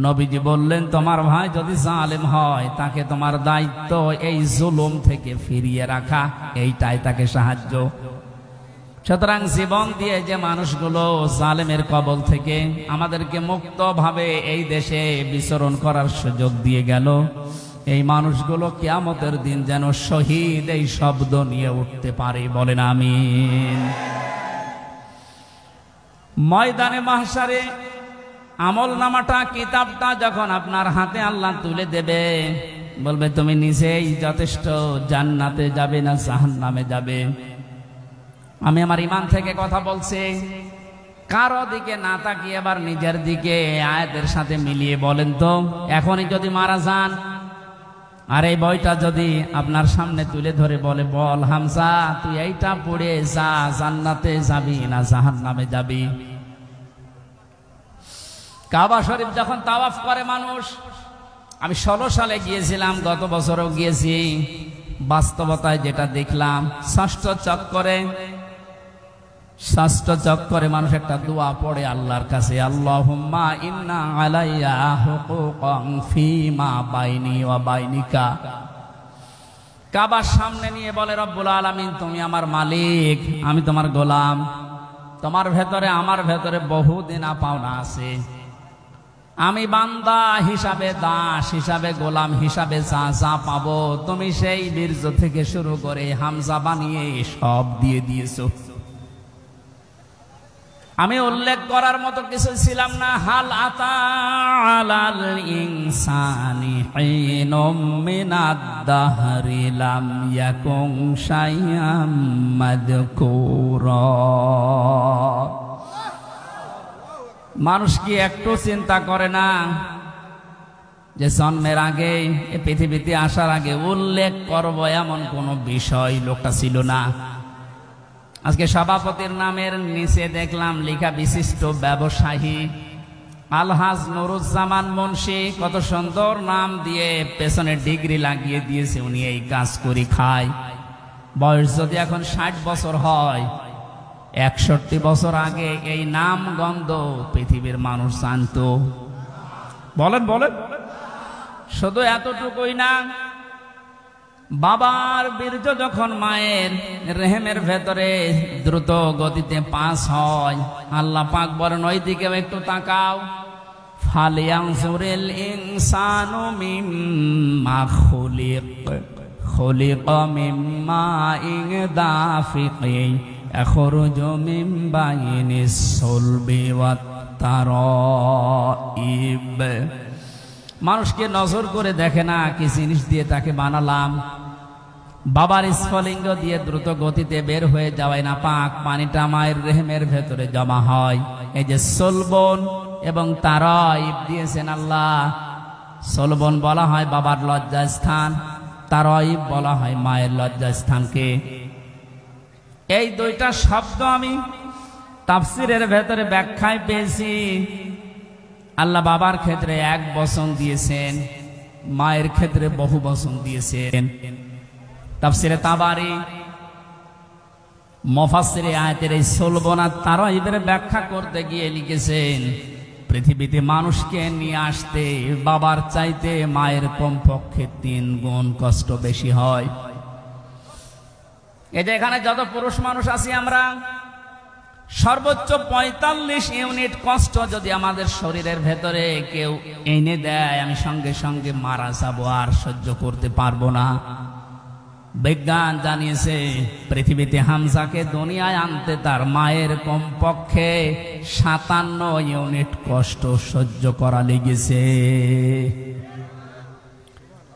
নবীজি বললেন তোমার ভাই যদি জালেম হয় তাকে তোমার দায়িত্ব এই জুলুম থেকে ফিরিয়ে রাখা, এইটাই তাকে সাহায্য। সুতরাং জীবন দিয়ে যে মানুষগুলো জালেমের কবল থেকে আমাদেরকে মুক্তভাবে এই দেশে বিচরণ করার সুযোগ দিয়ে গেল, এই মানুষগুলো কিয়ামতের দিন যেন শহীদ এই শব্দ নিয়ে উঠতে পারে, বলেন আমিন। ময়দানে মাহশারে আমলনামাটা, কিতাবটা যখন আপনার হাতে আল্লাহ তুলে দেবে, বলবে তুমি নিজেই যথেষ্ট, জান্নাতে যাবে না জাহান্নামে যাবে। আমি আমার ঈমান থেকে কথা বলছি, কারো দিকে না তাকিয়ে আবার নিজের দিকে আয়াতের সাথে মিলিয়ে বলেন তো, এখনই যদি মারা যান আর এই বইটা যদি আপনার সামনে তুলে ধরে বলে, বল হামজা তুই এইটা পড়ে যা, জান্নাতে যাবি না জাহান্নামে যাবি। কাবা শরীফ যখন তাওয়াফ করে মানুষ, আমি 16 সালে গিয়েছিলাম, গত বছরও গিয়েছি, বাস্তবতায় যেটা দেখলাম, ষষ্ঠ চক্করে মানুষ একটা দোয়া পড়ে আল্লাহর কাছে, আল্লাহুম্মা ইন্না আলাইয়া হুকুকান ফীমা বাইনি ওয়া বাইনিকা। কাবার সামনে নিয়ে বলে, রব্বুল আলামিন তুমি আমার মালিক, আমি তোমার গোলাম, তোমার ভেতরে আমার ভেতরে বহু দেনা পাওনা আছে, আমি বান্দা হিসাবে, দাস হিসাবে, গোলাম হিসাবে যা যা পাবো তুমি সেই বীর্য থেকে শুরু করে হামজা বানিয়ে সব দিয়ে দিয়েছো। আমি উল্লেখ করার মতো কিছু ছিলাম না। হাল আতা আলাল ইনসানি হিনুম মিনাদ দাহরি লাম ইয়াকুন শাইআম মাযকুরা। মানুষ কি একটু চিন্তা করে না যে জন্মের আগে, এই পৃথিবীতে আসার আগে উল্লেখ করব এমন কোন বিষয় লোকটা ছিল না। আজকে সভাপতির নামের নিচে দেখলাম লেখা বিশিষ্ট ব্যবসায়ী আলহাজ নুরুজ্জামান মুন্সি, কত সুন্দর নাম দিয়ে পেছনে ডিগ্রি লাগিয়ে দিয়েছে, উনি এই কাজ করে খায়। বয়স যদি এখন 60 বছর হয়, 61 বছর আগে এই নাম গন্ধ পৃথিবীর মানুষ জানতো। বলেন বলেন। শুধু এতটুকুই না, বাবার বীর্য যখন মায়ের রেহেমের ভেতরে দ্রুত গতিতে পাস হয়, আল্লাহ পাক বলেন ওই দিকেও একটু তাকাও, ফালিয়ানজুরিল ইনসানু মিম্মা খুলিকা মিম্মা ইন দাফিকিন ইয়াখরুজু মিন বাইনিস সুলবি ওয়াত তারাইব। মানুষকে নজর করে দেখে না কি জিনিস দিয়ে তাকে বানালাম। বাবার স্ফলিঙ্গ দিয়ে দ্রুত গতিতে বের হয়ে যাওয়ায় না পাক পানিটা মায়ের রেহেমের ভেতরে জমা হয়। এই যে সলবন এবং তারাইব দিয়েছেন আল্লাহ। সলবন বলা হয় বাবার লজ্জাস্থান, তারাইব বলা হয় মায়ের লজ্জাস্থানকে। এই দুইটা শব্দ আমি তাফসিরের ভেতরে ব্যাখ্যায় পেয়েছি। আল্লাহ বাবার ক্ষেত্রে 1 বচন দিয়েছেন, মায়ের ক্ষেত্রে বহু বচন দিয়েছেন। তাফসিরে তাবারি মুফাসসিরে আয়াতের এই সলবন আর তারাইবের ব্যাখ্যা করতে গিয়ে লিখেছেন, পৃথিবীতে মানুষকে নিয়ে আসতে বাবার চাইতে মায়ের কমপক্ষে 3 গুণ কষ্ট বেশি হয়। এই যে এখানে যত পুরুষ মানুষ আছি আমরা, সর্বোচ্চ 45 ইউনিট কষ্ট যদি আমাদের শরীরের ভেতরে কেউ এনে দেয়, আমি সঙ্গে সঙ্গে মারা যাব, আর সহ্য করতে পারবো না। বিজ্ঞান জানিয়েছে পৃথিবীতে হামজাকে দুনিয়ায় আনতে তার মায়ের কমপক্ষে 57 ইউনিট কষ্ট সহ্য করা লেগেছে।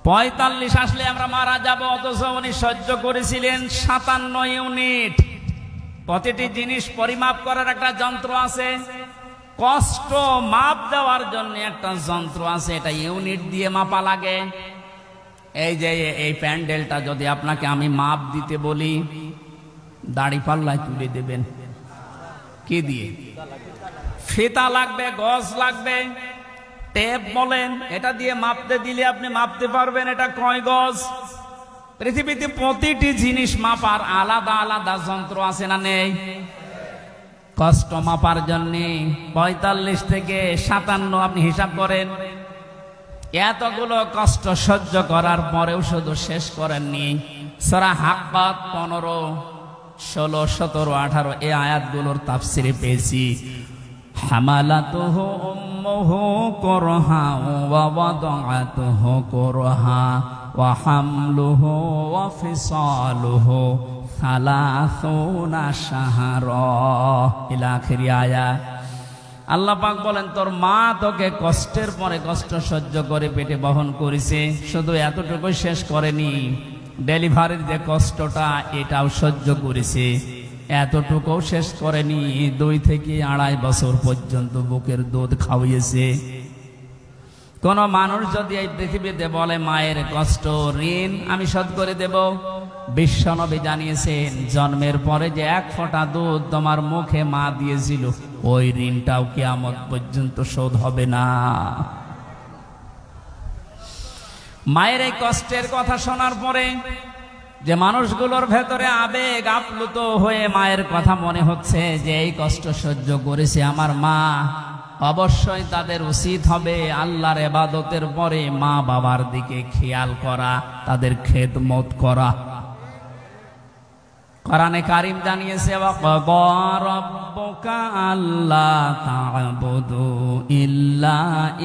45 আসলে আমরা মারা যাব, অথচ উনি সহ্য করেছিলেন 57 ইউনিট। প্রতিটি জিনিস পরিমাপ করার একটা যন্ত্র আছে, কষ্ট মাপ দেওয়ার জন্য একটা যন্ত্র আছে, এটা ইউনিট দিয়ে মাপা লাগে। এই যে এই প্যান্ডেলটা যদি আপনাকে আমি মাপ দিতে বলি, দাড়ি পাল্লায় তুলে দেবেন কি দিয়ে? ফিতা লাগবে, গজ লাগবে, টেপ বলেন, এটা দিয়ে মাপতে দিলে আপনি মাপতে পারবেন এটা কয় গজ। পৃথিবীতে প্রতিটি জিনিস মাপার আলাদা আলাদা যন্ত্র আছে না নেই? কষ্ট মাপার জন্য 45 থেকে 57 আপনি হিসাব করেন। এতগুলো কষ্ট সহ্য করার পরেও শুধু শেষ করেননি। সূরা হাক্কাত 15 16, 17, 18 এই আয়াতগুলোর তাফসিরে পেয়েছি। হামালাতুহু উম্মুহু কুরহা ওয়া ওয়াদাআতুহু কুরহা ওয়া হামলুহু ওয়া ফিসালুহু 30 শাহরা ইলা আখির আয়াত। আল্লাহ পাক বলেন তোর মা তোকে কষ্টের পরে কষ্ট সহ্য করে পেটে বহন করেছে, শুধু এতটুকু শেষ করেনি, ডেলিভারির যে কষ্টটা এটাও সহ্য করেছে, এতটুকুও শেষ করেনি, 2 থেকে 2.5 বছর পর্যন্ত বুকের দুধ খাওয়িয়েছে। কোন মানুষ যদি এই পৃথিবীতে বলে মায়ের কষ্ট ঋণ আমি শোধ করে দেব, বিশ্বনবী জানিয়েছেন জন্মের পরে যে 1 ফোঁটা দুধ তোমার মুখে মা দিয়েছিল ওই ঋণটাও কিয়ামত পর্যন্ত শোধ হবে না। মায়ের এই কষ্টের কথা শোনার পরে যে মানুষগুলোর ভেতরে আবেগ আপ্লুত হয়ে মায়ের কথা মনে হচ্ছে যে এই কষ্ট সহ্য করেছে আমার মা, অবশ্যই তাদের উচিত হবে আল্লাহর ইবাদতের পরে মা বাবার দিকে খেয়াল করা, তাদের খেদমত করা। কোরআনে কারীম জানিয়েছে ওয়াকা রাব্বুকা আল্লা তা'বুদু ইল্লা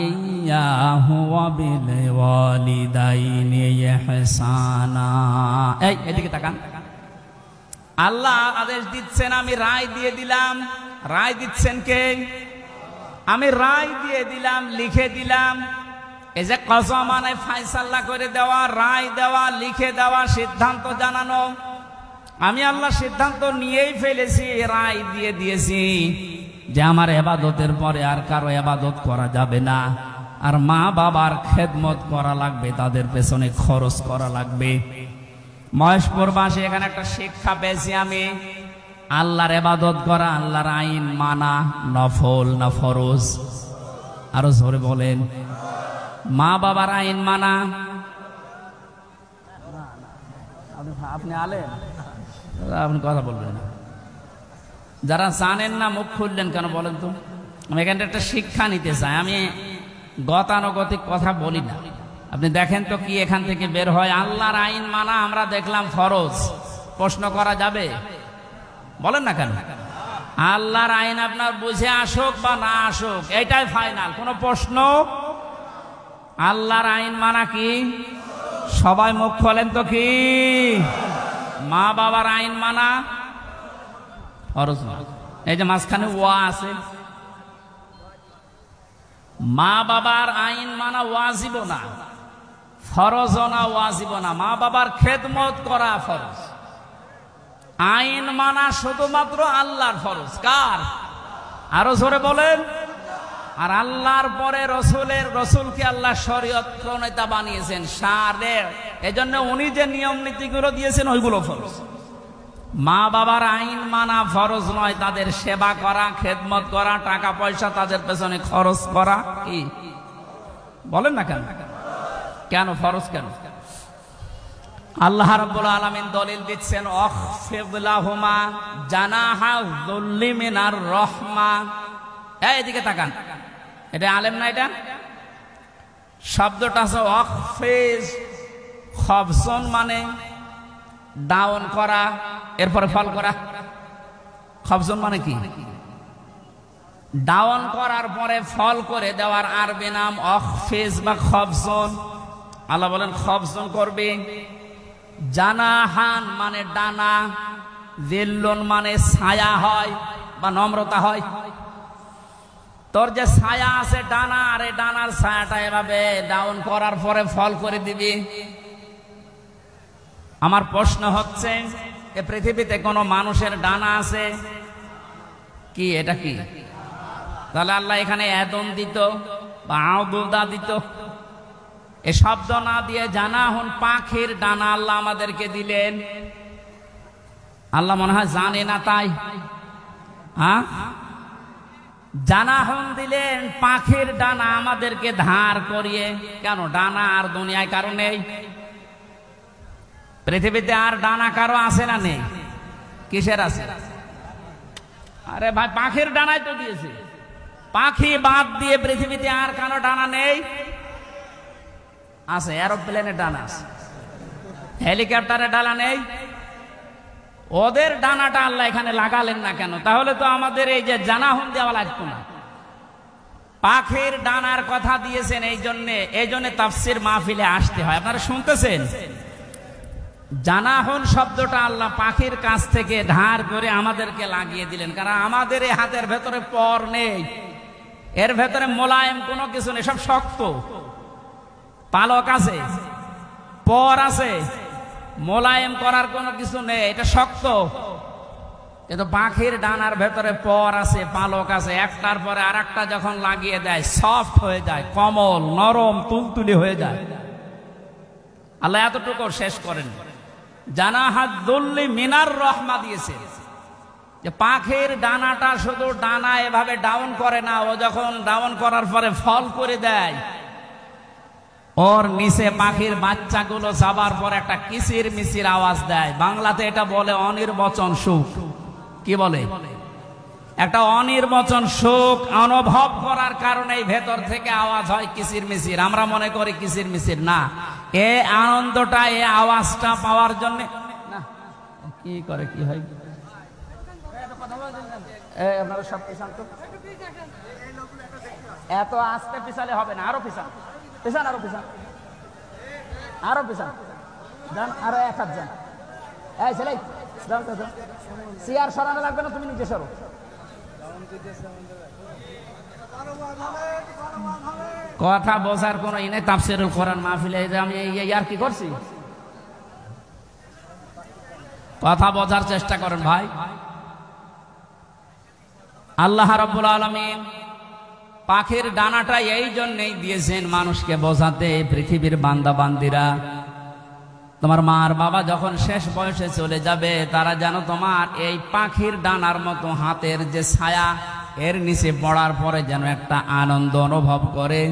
ইয়্যাহু ওয়া বিল ওয়ালিদাইনি ইহসানা। এদিকে তাকান। আল্লাহ আদেশ দিচ্ছেন, আমি রায় দিয়ে দিলাম। রায় দিচ্ছেন কে? আমি রায় দিয়ে দিলাম, লিখে দিলাম। এই যে কসম মানে ফয়সালা করে দেওয়া, রায় দেওয়া, লিখে দেওয়া, সিদ্ধান্ত জানানো। আমি আল্লাহ সিদ্ধান্ত নিয়েই ফেলেছি, রায় দিয়ে দিয়েছি যে আমার ইবাদতের পরে আর কারো ইবাদত করা যাবে না, আর মা বাবার খেদমত করা লাগবে, তাদের পেছনে খরচ করা লাগবে। মহেশপুর বাসী এখানে একটা শিক্ষা পেয়েছি আমি, আল্লাহর ইবাদত করা, আল্লাহর আইন মানা নফল না ফরজ? আরো জোরে বলেন। মা বাবার আইন মানা, আপনি আলেন, আপনি কথা বলবেন না। যারা জানেন না মুখ খুললেন কেন বলেন তো? আমি এখানে একটা শিক্ষা নিতে চাই, আমি গতানুগতিক কথা বলি না। আপনি দেখেন তো কি এখান থেকে বের হয়। আল্লাহর আইন মানা আমরা দেখলাম ফরজ, প্রশ্ন করা যাবে? বলেন না কেন? আল্লাহর আইন আপনার বুঝে আসুক বা না আসুক এটাই ফাইনাল, কোনো প্রশ্ন। আল্লাহর আইন মানা কি? সবাই মুখ খোলেন তো কি? মা বাবার আইন মানা ফরজ না। এই যে মাঝখানে ওয়া আছে, মা বাবার আইন মানা ওয়াজিব না, ফরজ না, ওয়াজিব না। মা বাবার খেদমত করা ফরজ, আইন মানা শুধুমাত্র আল্লাহর ফরজ। কার? আরো জোরে বলেন। আর আল্লাহর পরে রসুলকে আল্লাহ শরীয়ত প্রণেতা বানিয়েছেন, শারে। এজন্য উনি যে নিয়ম নীতিগুলো দিয়েছেন ওইগুলো ফরজ। মা বাবার আইন মানা ফরজ নয়, তাদের সেবা করা, খেদমত করা, টাকা পয়সা তাদের পেছনে খরচ করা কি? বলেন না কেন? কেন ফরজ? কেন? আল্লাহ রাব্বুল আলামিন দলিল দিচ্ছেন আখফিদ লাহুমা জানাহা যুল্লি মিনার রাহমা। এদিকে তাকান, এটা আলেম না? এটা শব্দটা আছে আখফিজ, খবসন মানে ডাউন করা, এরপরে ফল করা। খবসন মানে কি? ডাউন করার পরে ফল করে দেওয়ার আরবি নাম আখফিজ বা খবসন। আল্লাহ বলেন খবসন করবে। জানাহান মানে ডানা, জিল্লুন মানে ছায়া হয় বা নম্রতা হয়। তোর যে ছায়া আছে ডানা, আর এই ডানার ছায়াটা এভাবে ডাউন করার পরে ফল করে দিবি। আমার প্রশ্ন হচ্ছে, এ পৃথিবীতে কোনো মানুষের ডানা আছে কি? এটা কি? তাহলে আল্লাহ এখানে এদন দিত বা আউদুদা দিত, এ শব্দ না দিয়ে জানাহুন পাখির ডানা আল্লাহ আমাদেরকে দিলেন। আল্লাহ মনে হয় জানে না তাই? হ্যাঁ, জানাহুন দিলেন পাখির ডানা আমাদেরকে ধার করিয়ে। কেন? ডানা আর দুনিয়ায় কারো নেই? পৃথিবীতে আর ডানা কারো আছে না নেই? কিসের আছে? আরে ভাই পাখির ডানাই তো দিয়েছে। পাখি বাদ দিয়ে পৃথিবীতে আর কারো ডানা নেই? আছে, এরোপ্লেনের ডানা আছে, হেলিকপ্টারের ডানা নেই? ওদের ডানাটা আল্লাহ এখানে লাগালেন না কেন? তাহলে তো আমাদের এই যে জানাহুন দেওয়া লাগতো না। পাখির ডানার কথা দিয়েছেন এই জন্য তাফসীর মাহফিলে আসতে হয়। আপনারা শুনতেছেন? জানাহুন শব্দটা আল্লাহ পাখির কাছ থেকে ধার করে আমাদেরকে লাগিয়ে দিলেন, কারণ আমাদের এই হাতের ভেতরে পর নেই, এর ভেতরে মোলায়েম কোনো কিছু নেই, সব শক্ত। পালক আছে, পর আছে, মোলায়েম করার কোনো কিছু নেই, এটা শক্ত। কিন্তু পাখির ডানার ভেতরে পর আছে, পালক আছে, একটার পরে আর একটা যখন লাগিয়ে দেয় সফট হয়ে যায়, কোমল নরম তুলতুলি হয়ে যায়। আল্লাহ এতটুকু শেষ করেন, জানাহাদুল্লি মিনার রহমা দিয়েছে, যে পাখির ডানাটা শুধু ডানা এভাবে ডাউন করে না, ও যখন ডাউন করার পরে ফল করে দেয়, ওর নিচে পাখির বাচ্চাগুলো যাবার পর একটা কিচির মিচির আওয়াজ দেয়। বাংলাতে এটা বলে অনির্বচন সুখ। কি বলে? একটা অনির্বচন সুখ অনুভব করার কারণে ভেতর থেকে আওয়াজ হয় কিচির মিচির। আমরা মনে করি কিচির মিচির না, এ আনন্দটা, এ আওয়াজটা পাওয়ার জন্য না। কি করে কি হয়? আপনারা সব পিছান তো, এত আস্তে পিছালে হবে না, আরো পিছান, পিছান, আরো পিছান, আরো পিছান যান, আরো এক হাত যান। এই ছেলে চেয়ার সরানো লাগবে না, তুমি নিজে সরো। কথা বোঝার কোন ই নেই। তাফসীরুল কোরআন মাহফিলে আমি আর কি করছি? কথা বোঝার চেষ্টা করেন ভাই। আল্লাহ রাব্বুল আলামিন পাখির ডানাটা এই জন্যই দিয়েছেন মানুষকে বোঝাতে, পৃথিবীর বান্দা বান্দিরা, তোমার মা আর বাবা যখন শেষ বয়সে চলে যাবে, তারা যেন তোমার এই পাখির ডানার মতো হাতের যে ছায়া, এর নিচে পড়ার পরে যেন একটা আনন্দ অনুভব করে,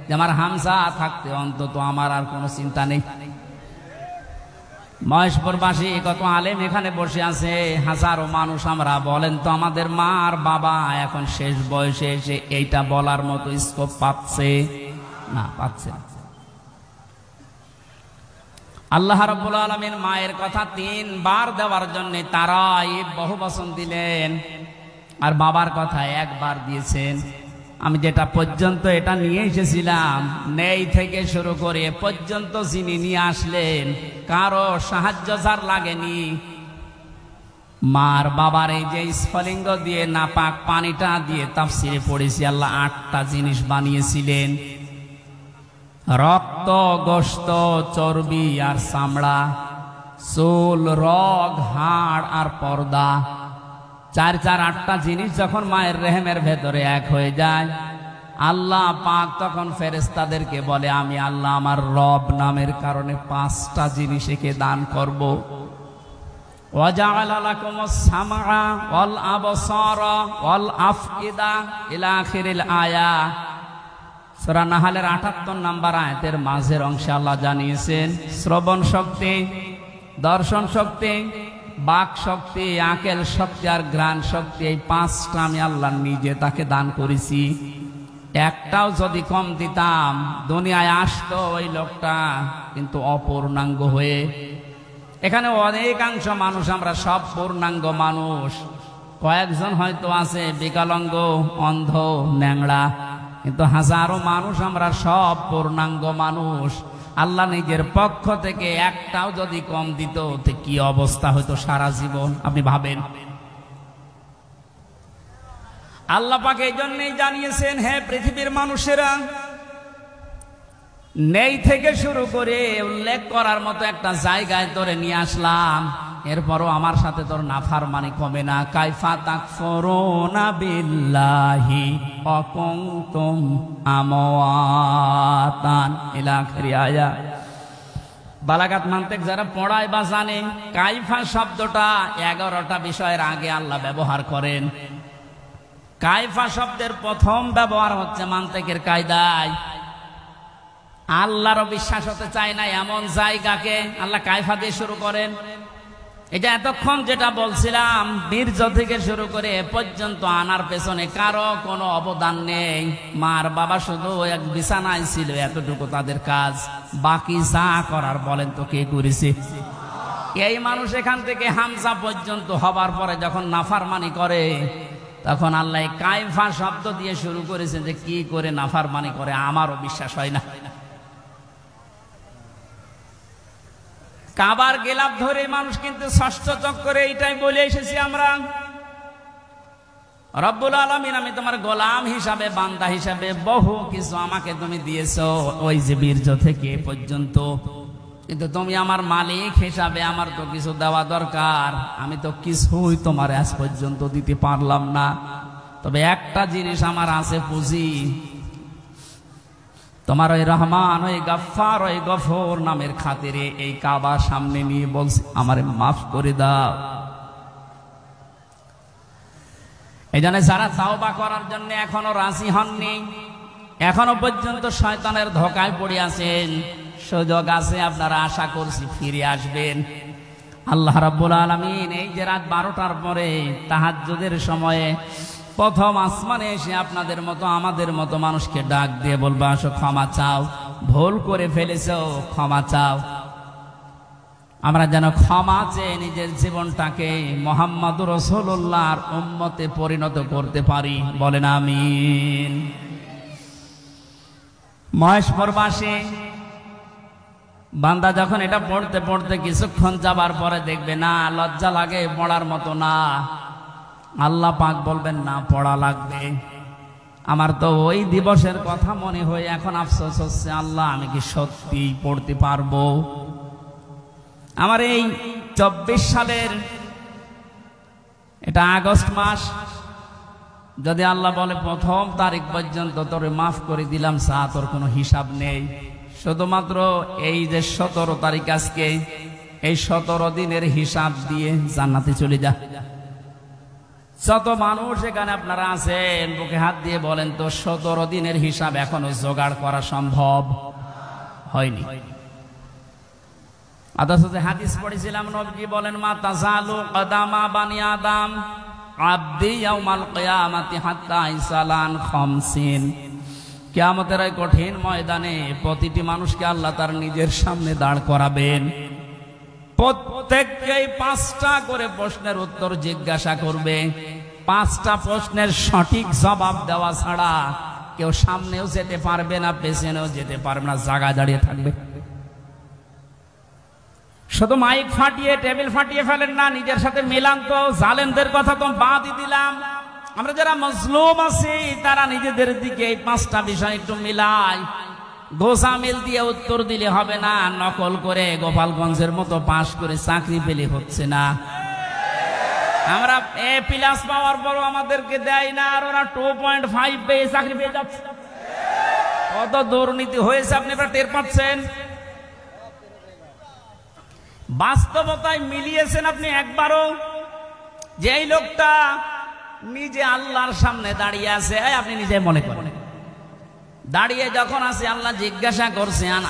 যে আমার হামজা থাকতে অন্তত আমার আর কোনো চিন্তা নেই। মহেশপুরবাসী কত আলেম এখানে বসে আছে, হাজারো মানুষ আমরা, বলেন তো আমাদের মা আর বাবা এখন শেষ বয়সে এসে এইটা বলার মতো স্কোপ পাচ্ছে না? পাচ্ছে না। আল্লাহ রাব্বুল আলামিন মায়ের কথা 3 বার দেওয়ার জন্য তারাই বহু বচন দিলেন, আর বাবার কথা 1 বার দিয়েছেন। আমি যেটা পর্যন্ত এটা নিয়ে এসেছিলাম, নেই থেকে শুরু করে পর্যন্ত যিনি নিয়ে আসলেন, কারো সাহায্য যার লাগেনি। মার বাবার এই যে স্ফলিঙ্গ দিয়ে নাপাক পানিটা দিয়ে তাফসীরে পড়েছি, আল্লাহ 8টা জিনিস বানিয়েছিলেন: রক্ত, গোশত, চর্বি আর চামড়া, চুল, রগ, হাড় আর পর্দা। 8টা জিনিস যখন মায়ের রেহেমের ভেতরে এক হয়ে যায়, আল্লাহ পাক তখন ফেরেশতাদেরকে বলে, আমি আল্লাহ আমার রব নামের কারণে 5টা জিনিস একে দান করব। ওয়াজআলা লাকুমুস সামআ ওয়াল আবসারা ওয়াল আফইদা ইলা আখিরিল আয়া। সূরা নাহলের 78 নম্বর আয়াতের মাঝের অংশে আল্লাহ জানিয়েছেন, শ্রবণ শক্তি, দর্শন শক্তি, বাক শক্তি, আকেল শক্তি আর ঘ্রাণ শক্তি, এই 5টা আমি আল্লাহ নিজে তাকে দান করেছি। একটাও যদি কম দিতাম, দুনিয়ায় আসতো ওই লোকটা কিন্তু অপূর্ণাঙ্গ হয়ে। এখানে অনেকাংশ মানুষ আমরা সব পূর্ণাঙ্গ মানুষ, কয়েকজন হয়তো আছে বিকলাঙ্গ, অন্ধ, ন্যাংড়া, কিন্তু হাজারো মানুষ আমরা সব পূর্ণাঙ্গ মানুষ। আল্লাহ নিজের পক্ষ থেকে একটাও যদি কম দিত, কি অবস্থা হতো সারা জীবন, আপনি ভাবেন। আল্লাহ পাক এই জন্যই জানিয়েছেন, হে পৃথিবীর মানুষেরা, নেই থেকে শুরু করে উল্লেখ করার মতো একটা জায়গায় তোরে নিয়ে আসলাম, এরপরও আমার সাথে তোর নাফরমানি কমে না। কাইফা তাকফুরুনা বিল্লাহি ওয়া কুনতুম আমওয়াতান ইলা আখিরি আয়া। বালাগাত মানতিক যারা পড়ায় বা জানে, কাইফা শব্দটা 11টা বিষয়ের আগে আল্লাহ ব্যবহার করেন। কাইফা শব্দের প্রথম ব্যবহার হচ্ছে মানতিকের কায়দায়। আল্লাহরও বিশ্বাস হতে চায় না এমন জায়গাকে আল্লাহ কাইফা দিয়ে শুরু করেন। এটা এতক্ষণ যেটা বলছিলাম, বীর্য থেকে শুরু করে এ পর্যন্ত আনার পেছনে কারো কোনো অবদান নেই। মার বাবা শুধু এক বিছানায় ছিল, এতটুকু তাদের কাজ। বাকি যা করার বলেন তো কে করেছে? এই মানুষ এখান থেকে হামজা পর্যন্ত হবার পরে যখন নাফরমানি করে, তখন আল্লাহ কাইফা শব্দ দিয়ে শুরু করেছেন যে কি করে নাফরমানি করে আমারও বিশ্বাস হয় না। কাবার গেলাপ ধরে মানুষ কিন্তু ষষ্ঠ চক্করে এইটাই বলে এসেছি আমরা, রব্বুল আলামিন আমি তোমার গোলাম হিসাবে, বান্দা হিসাবে বহু কিছু আমাকে তুমি দিয়েছো, ওই যে বীর্য থেকে পর্যন্ত, কিন্তু তুমি আমার মালিক হিসাবে আমার তো কিছু দেওয়া দরকার, আমি তো কিছুই তোমার আজ পর্যন্ত দিতে পারলাম না। তবে একটা জিনিস আমার আছে পুঁজি, তোমার ওই রহমান, ওই গফফার, ওই গফর নামের খাতিরে এই কাবা সামনে নিয়ে বলছি আমারে মাফ করে দাও। এই জন্য যারা তাওবা করার জন্য এখনো রাজি হননি, এখনো পর্যন্ত শয়তানের ধোঁকায় পড়ে আছেন, সুযোগ আছে, আপনারা আশা করছি ফিরে আসবেন। আল্লাহ রাব্বুল আলামিন এই যে রাত 12টার পরে তাহাজ্জুদের সময়ে প্রথম আসমানে এসে আপনাদের মতো আমাদের মতো মানুষকে ডাক দিয়ে বলবে আসো ক্ষমা চাও, ভুল করে ফেলেছো ক্ষমা চাও। আমরা যেন ক্ষমা চেয়ে নিজের জীবনটাকে মুহাম্মদুর রাসূলুল্লাহর উম্মতে পরিণত করতে পারি, বলেন আমিন। মহেশপুরবাসী বান্দা যখন এটা পড়তে পড়তে কিছুক্ষণ যাবার পরে দেখবে না লজ্জা লাগে, পড়ার মতো না, আল্লাহ পাক বলবেন না পড়া লাগবে। আমার তো ওই দিবসের কথা মনে হয়ে এখন আফসোস হচ্ছে, আল্লাহ আমি কি সত্যি পড়তে পারবো? আমার এই 24 সালের এটা আগস্ট মাস, যদি আল্লাহ বলে প্রথম তারিখ পর্যন্ত তোরে মাফ করে দিলাম, সা তোর কোনো হিসাব নেই, শুধুমাত্র এই যে 17 তারিখ আজকে, এই 17 দিনের হিসাব দিয়ে জান্নাতে চলে যা। যত মানুষ এখানে আপনারা আছেন বুকে হাত দিয়ে বলেন তো 17 দিনের হিসাব এখনো জোগাড় করা সম্ভব হয়নি। অথচ যে হাদিস পড়েছিলাম নবী বলেন মা তাজালু কদামা বানি আদম আবদি ইয়াউমাল কিয়ামাতি হাত্তা ইসালান খামসিন। কিয়ামতের এই কঠিন ময়দানে প্রতিটি মানুষকে আল্লাহ তার নিজের সামনে দাঁড় করাবেন, প্রত্যেককেই 5টা করে প্রশ্নের উত্তর জিজ্ঞাসা করবে। 5টা প্রশ্নের সঠিক জবাব দেওয়া ছাড়া কেউ সামনেও যেতে পারবে না, পেছনেও যেতে পারবে না, জায়গা দাঁড়িয়ে থাকবে। শুধু মাইক ফাটিয়ে টেবিল ফাটিয়ে ফেলেন না, নিজের সাথে মিলান তো। জালেমদের কথা তো বাদই দিলাম, আমরা যারা মজলুম আছি তারা নিজেদের দিকে এই 5টা বিষয় একটু মিলাই। গোসামিল দিয়ে উত্তর দিলে হবে না, নকল করে গোপালগঞ্জের মতো পাশ করে চাকরি পেলে হচ্ছে না। আমরা A+ পাওয়ার পরও আমাদেরকে দেয় না, আর ওরা 2.5 পেয়ে চাকরি পেয়ে যাচ্ছে। কত দুর্নীতি হয়েছে আপনি এবার টের পাচ্ছেন। বাস্তবতায় মিলিয়েছেন আপনি একবারও যে এই লোকটা নিজে আল্লাহর সামনে দাঁড়িয়ে আছে? আপনি নিজে মনে করেন দাঁড়িয়ে যখন আছে, আল্লাহ জিজ্ঞাসা করছেন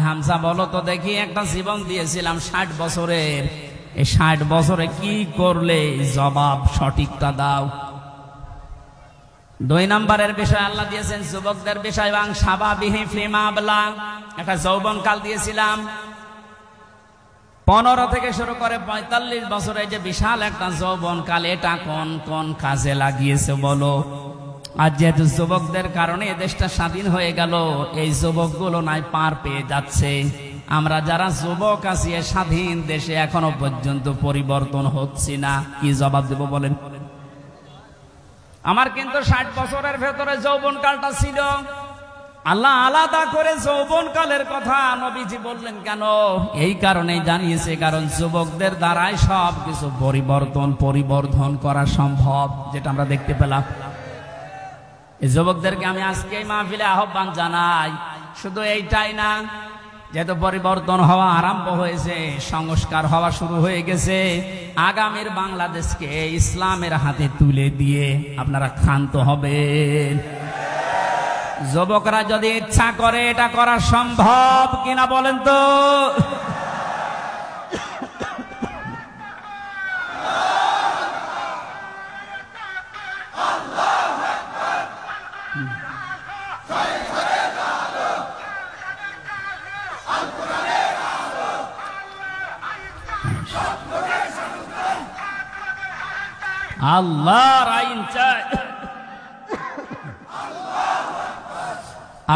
হামজা বলো তো দেখি, একটা জীবন দিয়েছিলাম 60 বছরের, এই 60 বছরে কি করলে? জবাব সঠিকটা দাও। 2 নম্বরের বিষয় আল্লাহ দিয়েছেন যুবকদের বিষয়, এবং সাবাবিহি ফিমা আবলা, একটা যৌবন কাল দিয়েছিলাম। 15 থেকে শুরু করে 45 বছরে যে বিশাল একটা যৌবন কাল, এটা কোন কোন কাজে লাগিয়েছে বলো? আর যেহেতু যুবকদের কারণে এ দেশটা স্বাধীন হয়ে গেল, এই যুবকগুলো নাই পার পেয়ে যাচ্ছে। আমরা যারা যুবক আছি স্বাধীন দেশে এখনো পর্যন্ত পরিবর্তন হচ্ছে না, কি জবাব দেব বলেন? আমার কিন্তু 60 বছরের ভেতরে যৌবন কালটা ছিল। আল্লাহ আলাদা করে যৌবন কালের কথা নবীজি বললেন কেন? এই কারণেই জানিয়েছে, কারণ যুবকদের দ্বারাই সব কিছু পরিবর্ধন করা সম্ভব, যেটা আমরা দেখতে পেলাম। এই যুবকদেরকে আমি আজকে এই মাহফিলে আহ্বান জানাই, শুধু এইটাই না, যেহেতু পরিবর্তন হওয়া আরম্ভ হয়েছে, সংস্কার হওয়া শুরু হয়ে গেছে, আগামীর বাংলাদেশকে ইসলামের হাতে তুলে দিয়ে আপনারা ক্ষান্ত হবেন। যুবকরা যদি ইচ্ছা করে এটা করা সম্ভব কিনা বলেন তো? আল্লাহর আইন চাই।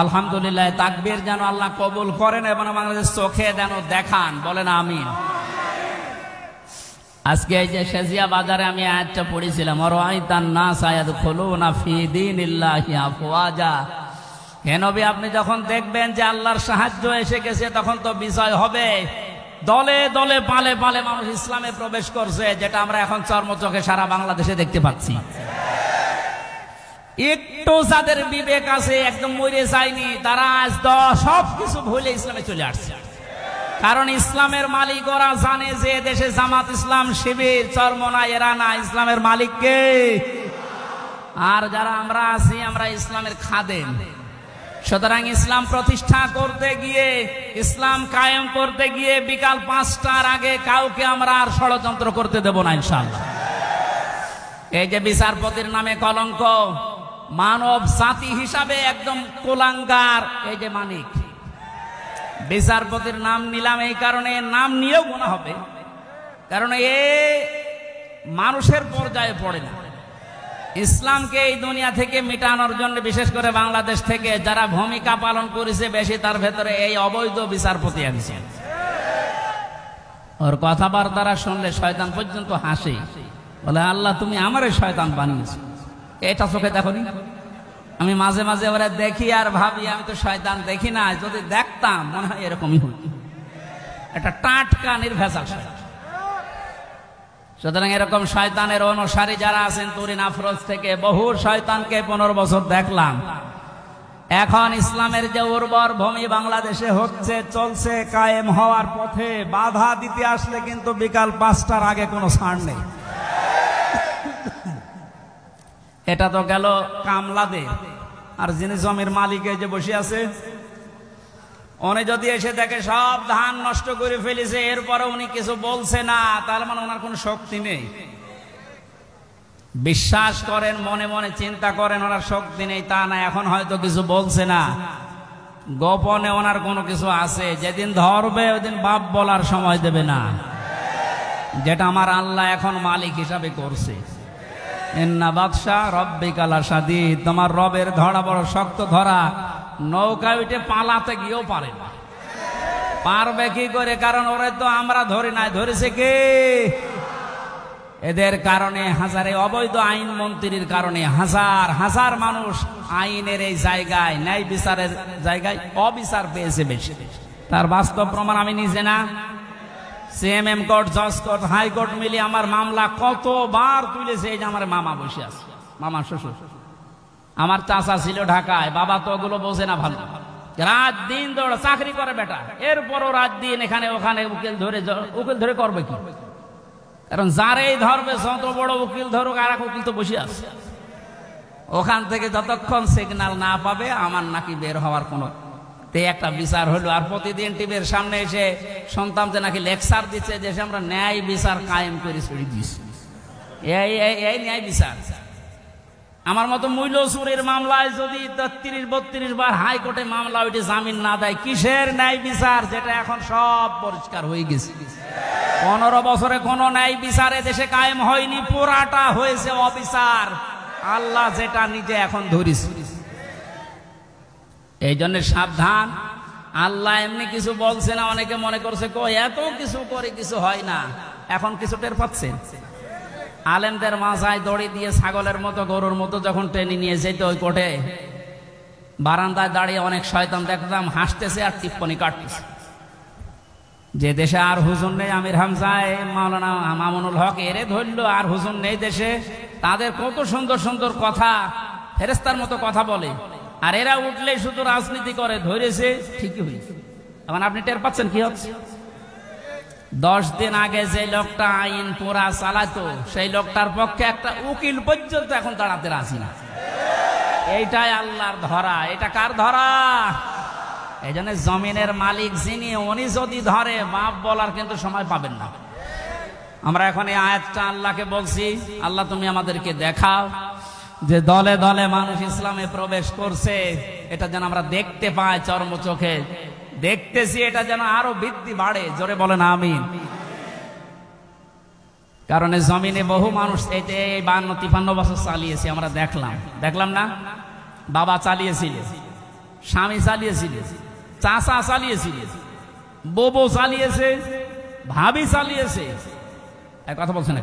আলহামদুলিল্লাহ, তাকবীর যেন আল্লাহ কবুল করেন এবং বাংলাদেশ চোখে যেন দেখান, বলেন আমিন। আজকে এই যে শেজিয়া বাজারে আমি আয়াতটা পড়েছিলাম, আরাআইতান নাস ইয়াদখুলুনা ফি দীনিল্লাহি আফওয়াজা। হে নবী, আপনি যখন দেখবেন যে আল্লাহর সাহায্য এসে গেছে, তখন তো বিজয় হবে। দলে দলে পালে পালে মানুষ ইসলামে প্রবেশ করছে, যেটা আমরা এখন চর্মচোখে সারা বাংলাদেশে দেখতে পাচ্ছি। একটু যাদের বিবেক আছে, একদম মরে যায়নি, তারা আজ সবকিছু ভুলে ইসলামে চলে আসছে। কারণ ইসলামের মালিক ওরা জানে যে দেশে জামাত ইসলাম, শিবির, চরমনা, এরা না, ইসলামের মালিক কে? আর যারা আমরা আছি, আমরা ইসলামের খাদেম। সুতরাং ইসলাম প্রতিষ্ঠা করতে গিয়ে, ইসলাম কায়েম করতে গিয়ে বিকাল 5টার আগে কাউকে আমরা আর ষড়যন্ত্র করতে দেব না ইনশাআল্লাহ। এই যে বিচারপতির নামে কলঙ্ক, মানব জাতি হিসাবে একদম কুলাঙ্গার এই যে মানিক, বিচারপতির নাম নিলাম এই কারণে, নাম নিয়েও গুনাহ হবে, কারণ এ মানুষের পর্যায়ে পড়ে না। ইসলামকে এই দুনিয়া থেকে মিটানোর জন্য বিশেষ করে বাংলাদেশ থেকে যারা ভূমিকা পালন করেছে বেশি, তার ভেতরে এই অবৈধ বিচারপতি আছেন। ওর কথাবার্তা শুনলে শয়তান পর্যন্ত হাসে, বলে আল্লাহ তুমি আমারে শয়তান বানিয়েছো। এটা চোখে দেখনি? আমি মাঝে মাঝে ওরা দেখি আর ভাবি আমি তো শয়তান দেখি না, যদি দেখতাম মনে হয় এরকমই হতো। এটা টাটকা নির্ভেজাল শয়তান। সুতরাং এরকম শয়তানের অনুসারী যারা আছেন, তুরিন আফরোজ থেকে বহু শয়তানকে 15 বছর দেখলাম। এখন ইসলামের যে উর্বর ভূমি বাংলাদেশে হচ্ছে, চলছে, কায়েম হওয়ার পথে, বাধা দিতে আসলে কিন্তু বিকাল 5টার আগে কোনো ছাড় নেই। এটা তো গেল কামলাদের। আর যিনি জমির মালিক যে বসে আছে, উনি যদি এসে দেখে সব ধান নষ্ট করে ফেলেছে, এরপরে উনি কিছু বলছে না, তার মানে ওনার কোনো শক্তি নেই। বিশ্বাস করেন, মনে মনে চিন্তা করেন ওনার শক্তি নেই, তা না। এখন হয়তো কিছু বলছে না, গোপনে ওনার কোনো কিছু আছে। যেদিন ধরবে ওইদিন বাপ বলার সময় দেবে না, যেটা আমার আল্লাহ এখন মালিক হিসাবে করছে। ইন্না বাদশা রব্বিকা লাশাদীদ, তোমার রবের ধরা বড় শক্ত ধরা। নৌকা উঠে পালাতে গিয়েও পারে না। পারবে কি করে? কারণ ওরে তো আমরা ধরি নাই, ধরেছে কে? এদের কারণে হাজারে, অবৈধ আইন মন্ত্রীর কারণে হাজার হাজার মানুষ আইনের এই জায়গায়, ন্যায় বিচারের জায়গায় অবিচার পেয়েছে বেশি। তার বাস্তব প্রমাণ আমি নিজে না, সিএমএম কোর্ট, জজ কোর্ট, হাইকোর্ট মিলিয়ে আমার মামলা কতবার তুলেছে। এই যে আমার মামা বসে আছে, মামা শ্বশুর, আমার চাচা ছিল ঢাকায়, বাবা তো ওগুলো বোঝে না ভালো, রাত দিন দৌড় চাকরি করে বেটা, এরপরও রাত দিন এখানে ওখানে উকিল ধরে করবে কি? কারণ যারেই ধরবে, যত বড় উকিল ধরুক, আর এক উকিল তো বসে আছে ওখান থেকে, যতক্ষণ সিগন্যাল না পাবে আমার নাকি বের হওয়ার কোনো একটা বিচার হলো। আর প্রতিদিন টিভির সামনে এসে শুনতাম যে নাকি লেকচার দিচ্ছে, যে আমরা ন্যায় বিচার কায়েম করে ছড়ি দিচ্ছি। এই ন্যায় বিচার। আমার মতো মূল্য চুরির মামলায় যদি 33-32 বার হাইকোর্টে মামলা ওইটি জামিন না দেয়, কিসের ন্যায় বিচার? যেটা এখন সব পরিষ্কার হয়ে গেছে। 15 বছরে কোনো ন্যায় বিচারে দেশে কায়েম হয়নি, পুরাটা হয়েছে অবিচার। আল্লাহ যেটা নিজে এখন ধরিস। এই জন্য সাবধান। আল্লাহ এমনি কিছু বলছে না, অনেকে মনে করছে কই এত কিছু করে কিছু হয় না। এখন কিছু টের পাচ্ছেন? আলেমদের মাথায় দড়ি দিয়ে ছাগলের মতো, গরুর মতো যখন টেনে নিয়ে যেত ওই কোর্টে, বারান্দায় দাঁড়িয়ে অনেক শয়তান দেখতাম হাসতেছে আর টিপ্পনি কাটতেছে। যে দেশে আর হুজুর নেই, আমির হামজা, মাওলানা মামুনুল হক এরে ধরলো, আর হুজুর নেই দেশে, তাদের কত সুন্দর সুন্দর কথা, ফেরেস্তার মতো কথা বলে, আর এরা উঠলে শুধু রাজনীতি করে। ধরেছে ঠিকই হয়েছে। এখন আপনি টের পাচ্ছেন কি হচ্ছে? 10 দিন আগে যে লোকটা আইন পুরা চালাতো, সেই লোকটার পক্ষে একটা উকিল পর্যন্ত এখন দাঁড়াতে রাজি না। এইটাই আল্লাহর ধরা। এটা কার ধরা? এই জন্য জমিনের মালিক যিনি, উনি যদি ধরে, বাপ বলার কিন্তু সময় পাবেন না। আমরা এখন এই আয়াতটা আল্লাহকে বলছি, আল্লাহ তুমি আমাদেরকে দেখাও যে দলে দলে মানুষ ইসলামে প্রবেশ করছে। এটা যেন আমরা দেখতে পাই, চর্ম চোখে দেখতেছি, এটা যেন আরো বৃদ্ধি বাড়ে। জোরে বলেন আমিন। কারণ এই জমিনে বহু মানুষ এই 52-53 বছর চালিয়েছে, আমরা দেখলাম না? বাবা চালিয়েছিল, স্বামী চালিয়েছিল, চাচা চালিয়েছিল, বউ চালিয়েছে, ভাবি চালিয়েছে। এক কথা বলছেন না?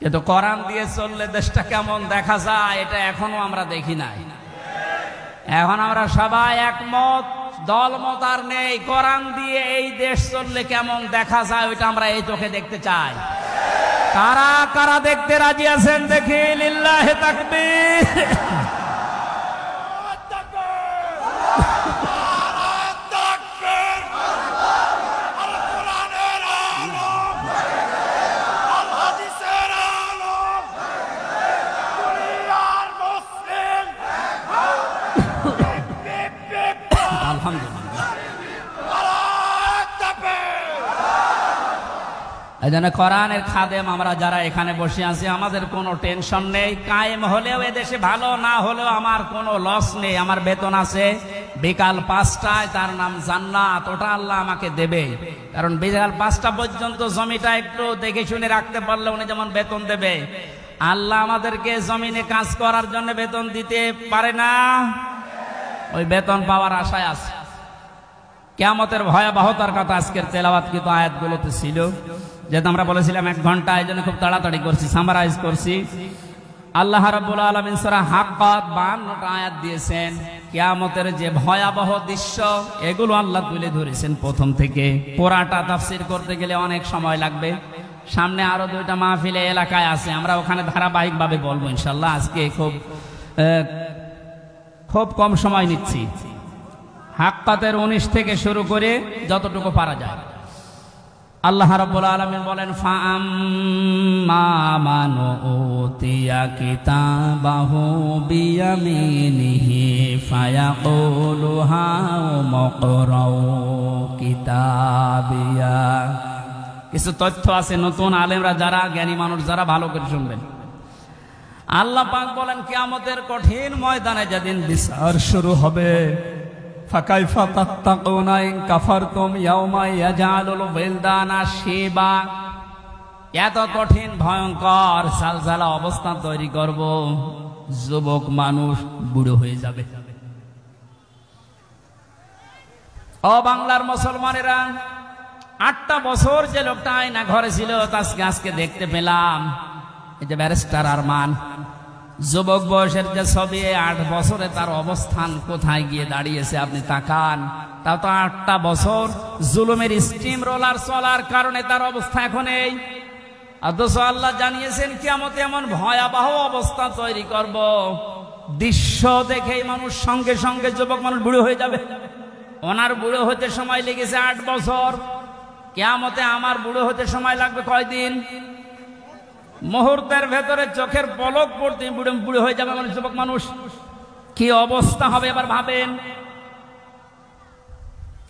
কিন্তু কোরআন দিয়ে চললে দেশটা কেমন দেখা যায় এটা এখনো আমরা দেখি নাই। এখন আমরা সবাই একমত, দলমত আর নেই। কোরআন দিয়ে এই দেশ চললে কেমন দেখা যায় ওইটা আমরা এই চোখে দেখতে চাই। কারা কারা দেখতে রাজি আছেন দেখি? লিল্লাহি তাকবীর। এই জন্য কোরআনের খাদেম আমরা যারা এখানে বসে আছি আমাদের কোনো টেনশন নেই। কায়েম হলেও এদেশে ভালো, না হলেও আমার কোনো লস নেই। আমার বেতন আছে বিকাল 5টায়, তার নাম জান্নাত, ওটা আল্লাহ আমাকে দেবে। কারণ বিকাল 5টা পর্যন্ত জমিটা একটু দেখে শুনে রাখতে পারলে উনি যেমন বেতন দেবে, আল্লাহ আমাদেরকে জমিনে কাজ করার জন্য বেতন দিতে পারে না? ওই বেতন পাওয়ার আশায় আছে। কিয়ামতের ভয়াবহতার কথা আজকের তেলাওয়াতকৃত আয়াতগুলোতে ছিল। যেহেতু আমরা বলেছিলাম 1 ঘন্টা, এই জন্য খুব তাড়াতাড়ি করছি, সামারাইজ করছি। আল্লাহ রাব্বুল আলামিন সূরা হাক্কাত 52টা আয়াত দিয়েছেন। কিয়ামতের যে ভয়াবহ দৃশ্য এগুলো আল্লাহ তুলে ধরেছেন প্রথম থেকে। পুরাটা তাফসীর করতে গেলে অনেক সময় লাগবে। সামনে আরো 2টা মাহফিলে এলাকায় আছে, আমরা ওখানে ধারাবাহিকভাবে বলবো ইনশাআল্লাহ। আজকে খুব কম সময় নিচ্ছি। হাক্কাতের 19 থেকে শুরু করে যতটুকু পারা যায়। আল্লাহ রাব্বুল আলামিন বলেন, ফাআম্মা মান উতিয়া কিতাবাহু বিয়ামিনিহি ফায়াকুলু হাউমুকরাউ কিতাবিয়া। কিছু তথ্য আছে নতুন আলেমরা যারা, জ্ঞানী মানুষ যারা, ভালো করে শুনবেন। আল্লাহ পাক বলেন কিয়ামতের কঠিন ময়দানে যেদিন বিচার শুরু হবে, ফাকাইফা তাত্তাকুনা ইন কাফারতুম ইয়াওমা ইয়াজআলুল বিলদানা শিবা। এত কঠিন ভয়ঙ্কর সালসালা অবস্থা তৈরি করব, যুবক মানুষ বুড়ো হয়ে যাবে। ও বাংলার মুসলমানেরা, 8টা বছর যে লোকটা আয়না ঘরে ছিল আজকে দেখতে পেলাম। এই যে ব্যারিস্টার আরমান, যুবক বয়সের যে ছবি, 8 বছরে তার অবস্থান কোথায় গিয়ে দাঁড়িয়েছে আপনি তাকান। তাও তো 8টা বছর জুলুমের স্টিম রোলার চলার কারণে তার অবস্থা এখন এই। অথচ আল্লাহ জানিয়েছেন কিয়ামতে এমন ভয়াবহ অবস্থা তৈরি করব, দৃশ্য দেখেই মানুষ সঙ্গে সঙ্গে যুবক মানুষ বুড়ো হয়ে যাবে। ওনার বুড়ো হতে সময় লেগেছে 8 বছর, কিয়ামতে আমার বুড়ো হতে সময় লাগবে কয়দিন? মুহূর্তের ভেতরে চোখের পলক পড়তে বুড়ো হয়ে যাবে মানে যুবক মানুষ। কি অবস্থা হবে এবার ভাবেন।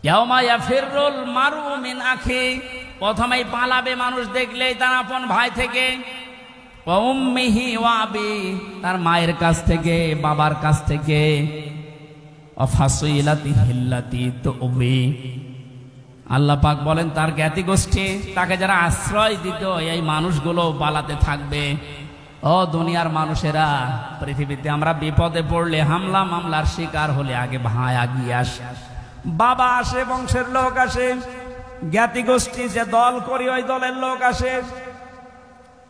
ইয়াউমা ইয়াফিরুল মারউ মিন আখি, প্রথমেই পালাবে মানুষ দেখলেই তার আপন ভাই থেকে। ওয়া উম্মিহি ওয়া আবি, তার মায়ের কাছ থেকে, বাবার কাছ থেকে। ওয়া ফাসিলাতিহি আল্লাতী তুবি, আল্লাহ পাক বলেন তার জ্ঞাতি গোষ্ঠী, তাকে যারা আশ্রয় দিত, এই মানুষগুলো পালাতে থাকবে। ও দুনিয়ার মানুষেরা, পৃথিবীতে আমরা বিপদে পড়লে, হামলা মামলার শিকার হলে আগে ভাই আগিয়ে আসে, বাবা আসে, বংশের লোক আসে, জ্ঞাতি গোষ্ঠী যে দল করি ওই দলের লোক আসে।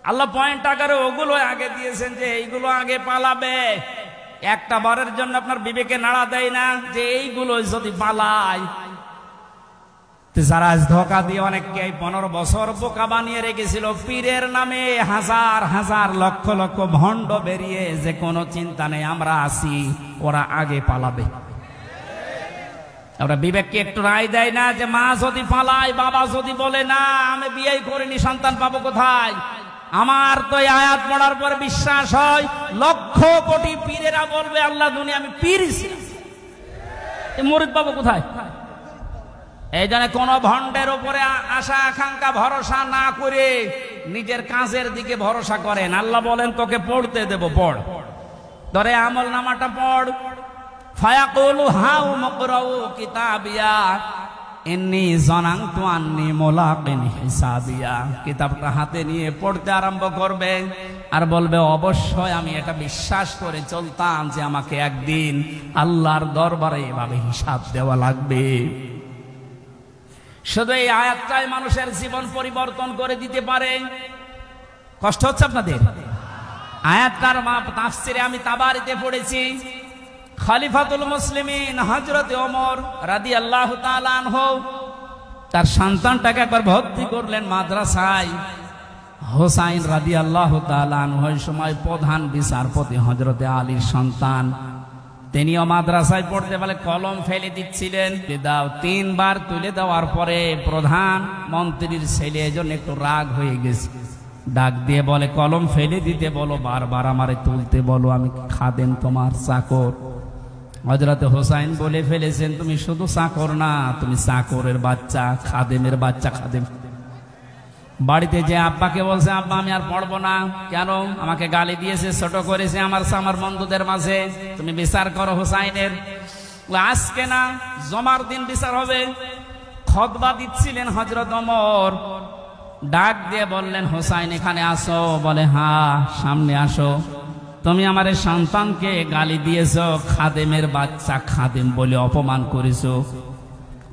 আল্লাহ পয়েন্ট আকারে ওগুলো আগে দিয়েছেন যে এইগুলো আগে পালাবে। একটা বারের জন্য আপনার বিবেকে নাড়া দেয় না যে এইগুলো যদি পালায়? যারা ধোকা দিয়ে অনেককে 15 বছর বোকা বানিয়ে রেখেছিল, পীরের নামে হাজার হাজার লক্ষ লক্ষ ভণ্ড বেরিয়ে, যে কোনো চিন্তা নেই আমরা আছি, ওরা আগে পালাবে। আমরা বিবেককে একটু রায় দেয় না যে মা যদি পালায়, বাবা যদি বলে না আমি বিয়ে করিনি, সন্তান পাবো কোথায়? আমার তো এই আয়াত পড়ার পর বিশ্বাস হয় লক্ষ কোটি পীরেরা বলবে আল্লাহ দুনিয়া আমি পীর ছিলাম, মুরিদ পাবো কোথায়? এই জন্য কোন ভণ্ডের উপরে আশা আকাঙ্ক্ষা ভরসা না করে নিজের কাজের দিকে ভরসা করেন। আল্লাহ বলেন তোকে পড়তে দেব, পড়, ধরে আমল নামাটা পড়। ফায়াকুলু হাউ মুকরাউ কিতাবিয়া, ইন্নী জানানতু আন্নী মুলাকিন হিসাবিয়া। কিতাবটা হাতে নিয়ে পড়তে আরম্ভ করবে আর বলবে, অবশ্যই আমি এটা বিশ্বাস করে চলতাম যে আমাকে একদিন আল্লাহর দরবারে এভাবে হিসাব দেওয়া লাগবে। শুধু এই আয়াতটাই মানুষের জীবন পরিবর্তন করে দিতে পারে। কষ্ট হচ্ছে আপনাদের? আয়াতটার তাফসিরে আমি তাবারিতে পড়েছি, খলিফাতুল মুসলিমিন হযরত ওমর রাদিয়াল্লাহু তাআলা আনহু তার সন্তানটাকে একবার ভর্তি করলেন মাদ্রাসায়। হোসাইন রাদিয়াল্লাহু তাআলা আনহু ওই সময় প্রধান বিচারপতি হযরতে আলীর সন্তান, তিনিও মাদ্রাসায় পড়তে বলে কলম ফেলে দিচ্ছিলেন। দাও, 3 বার তুলে দেওয়ার পরে প্রধান মন্ত্রীর ছেলে এজন্য একটু রাগ হয়ে গেছে, ডাক দিয়ে বলে, কলম ফেলে দিতে বলো, বারবার আমারে তুলতে বলো, আমি খাদেম তোমার চাকর। হযরতে হোসাইন বলে ফেলেছেন, তুমি শুধু চাকর না, তুমি চাকরের বাচ্চা, খাদেমের বাচ্চা। খাদেম বাড়িতে যে আব্বাকে বলছে, আব্বা আমি আর পড়বো না। কেন? আমাকে গালি দিয়েছে, ছোট করেছে আমার বন্ধুদের মাঝে, তুমি বিচার করো হোসাইনের। আজকে না, জমার দিন বিচার হবে। খুতবা দিচ্ছিলেন হযরত ওমর, ডাক দিয়ে বললেন, হোসাইন এখানে আসো। বলে, হ্যাঁ সামনে আসো। তুমি আমার সন্তানকে গালি দিয়েছ, খাদেমের বাচ্চা, খাদেম বলে অপমান করেছো।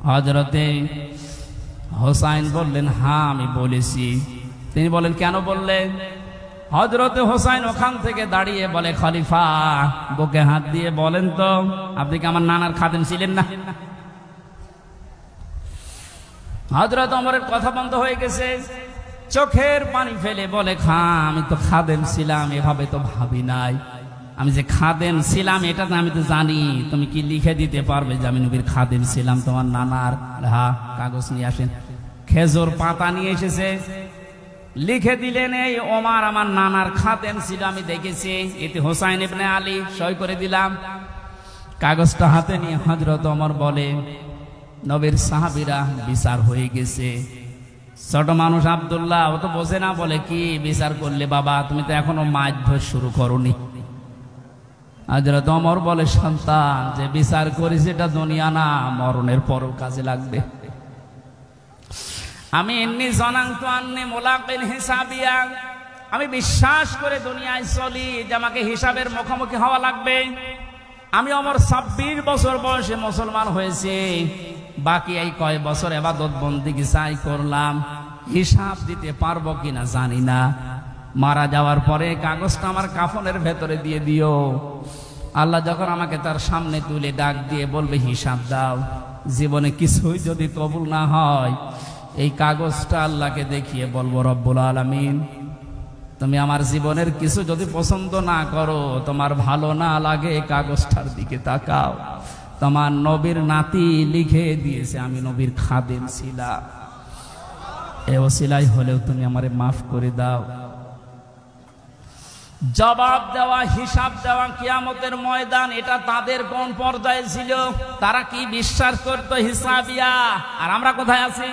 হযরতে হোসাইন বললেন, হ্যাঁ আমি বলেছি। তিনি বলেন, কেন বললেন? হযরতে হোসাইন ওখান থেকে দাঁড়িয়ে বলে, খলিফা বুকে হাত দিয়ে বলেন তো, আপনি কি আমার নানার খাদেম ছিলেন না? হযরত ওমরের কথা বন্ধ হয়ে গেছে, চোখের পানি ফেলে বলে, আমি তো খাদেম ছিলাম, এভাবে তো ভাবি নাই। আমি যে খাদেম ছিলাম এটা তো আমি তো জানি। তুমি কি লিখে দিতে পারবে যে আমি নবীর খাদেম ছিলাম তোমার নানার? হ্যাঁ, কাগজ নিয়ে আসেন। খেজুর পাতা নিয়ে এসেছে, লিখে দিলেন, এই ওমর আমার নানার খাদেম ছিল, আমি দেখেছি, এতে হোসাইন ইবনে আলী, সই করে দিলাম। কাগজটা হাতে নিয়ে হযরত ওমর বলে, নবীর সাহাবীরা বিচার হয়ে গেছে। ছোট মানুষ আব্দুল্লাহ, ও তো বোঝে না, বলে, কি বিচার করলে বাবা? তুমি তো এখনো মারধর শুরু করোনি। হযরত ওমর বলে, সন্তান, যে বিচার করেছে এটা দুনিয়া না, মরণের পরও কাজে লাগবে। আমি ইন্নী জানানতু আন্নী মুলাকিন হিসাবিয়া, আমি বিশ্বাস করে দুনিয়ায় চলি যে আমাকে হিসাবের মুখোমুখি হওয়া লাগবে। আমি ওমর 26 বছর বয়সে মুসলমান হয়েছি, বাকি এই কয় বছর ইবাদত বন্দেগী চাই করলাম, হিসাব দিতে পারবো কিনা জানি না। মারা যাওয়ার পরে কাগজটা আমার কাফনের ভেতরে দিয়ে দিও। আল্লাহ যখন আমাকে তার সামনে তুলে ডাক দিয়ে বলবে, হিসাব দাও, জীবনে কিছুই যদি কবুল না হয়, এই কাগজটা আল্লাহকে দেখিয়ে বলবো, রব্বুল আলামিন, তুমি আমার জীবনের কিছু যদি পছন্দ না করো, তোমার ভালো না লাগে, এই কাগজটার দিকে তাকাও, তোমার নবীর নাতি লিখে দিয়েছে আমি নবীর খাদেম ছিলাম, এ ওসিলাই হলেও তুমি আমারে মাফ করে দাও। জবাব দেওয়া, হিসাব দেওয়া কিয়ামতের ময়দান, এটা তাদের কোন পর্যায়ে ছিল? তারা কি বিশ্বাস করতো হিসাবিয়া? আর আমরা কোথায় আছি?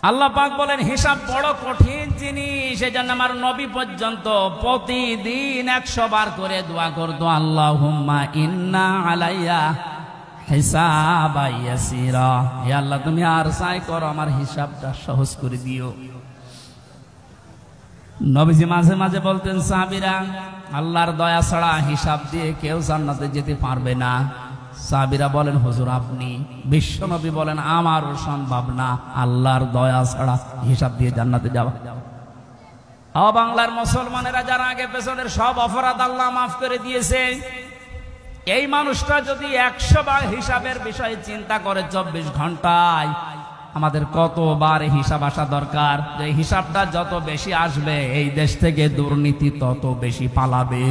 আল্লাহ পাক বলেন, হিসাব বড় কঠিন জিনিস। এজন্য আমার নবী পর্যন্ত প্রতিদিন 100 বার করে দোয়া করতো, আল্লাহুম্মা ইন্না আলাইয়া হিসাবা ইয়াসিরা, হে আল্লাহ তুমি আর চাই করো, আমার হিসাবটা সহজ করে দিও। নবীজি মাঝে মাঝে বলতেন, সাহাবীরা, আল্লাহর দয়া ছাড়া হিসাব দিয়ে কেউ জান্নাতে যেতে পারবে না। সাহাবীরা বলেন, হুজুর আপনি? বিশ্ব নবী বলেন, আমারও সম্ভব না আল্লাহর দয়া ছাড়া হিসাব দিয়ে জান্নাতে যাওয়া। বাংলার মুসলমানেরা যারা আগে পেছনের সব অপরাধ আল্লাহ মাফ করে দিয়েছে, এই মানুষটা যদি 100 বার হিসাবের বিষয়ে চিন্তা করে 24 ঘন্টায়, আমাদের কতবার হিসাব আসা দরকার। যে হিসাবটা যত বেশি আসবে, এই দেশ থেকে দুর্নীতি তত বেশি পালাবে।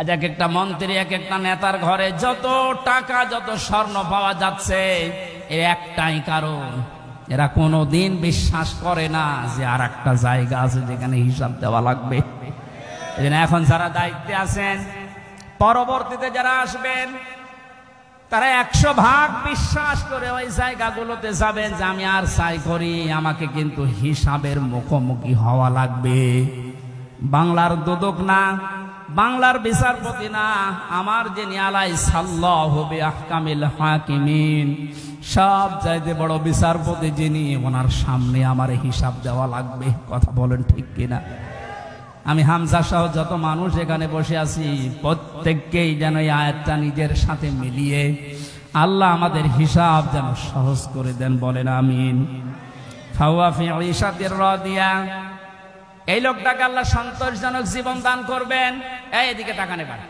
আজ এক একটা মন্ত্রী, এক একটা নেতার ঘরে যত টাকা, যত স্বর্ণ পাওয়া যাচ্ছে, এর একটাই কারণ, এরা কোনোদিন বিশ্বাস করে না যে আর একটা জায়গা আছে যেখানে হিসাব দেওয়া লাগবে। এখন যারা দায়িত্বে আছেন, পরবর্তীতে যারা আসবেন, তারা 100 ভাগ বিশ্বাস করে ওই জায়গাগুলোতে যাবেন যে আমি আর চাই করি, আমাকে কিন্তু হিসাবের মুখোমুখি হওয়া লাগবে। বাংলার দুদক না, বাংলার বিচারপতি না, আমার যিনি আলাইসাল্লাহু বিআহকামিল হাকিমিন, সব চাইতে বড় বিচারপতি যিনি, ওনার সামনে আমার হিসাব দেওয়া লাগবে। কথা বলেন ঠিক কিনা? আমি হামজা সহ যত মানুষ এখানে বসে আছি, প্রত্যেককেই যেন এই আয়াতটা নিজের সাথে মিলিয়ে আল্লাহ আমাদের হিসাব যেন সহজ করে দেন। বলেন আমিন। ফাওয়া ফি ঈশাতির রাদিয়া, এই লোকটাকে আল্লাহ সন্তোষজনক জীবন দান করবেন। এদিকে তাকানে পারে,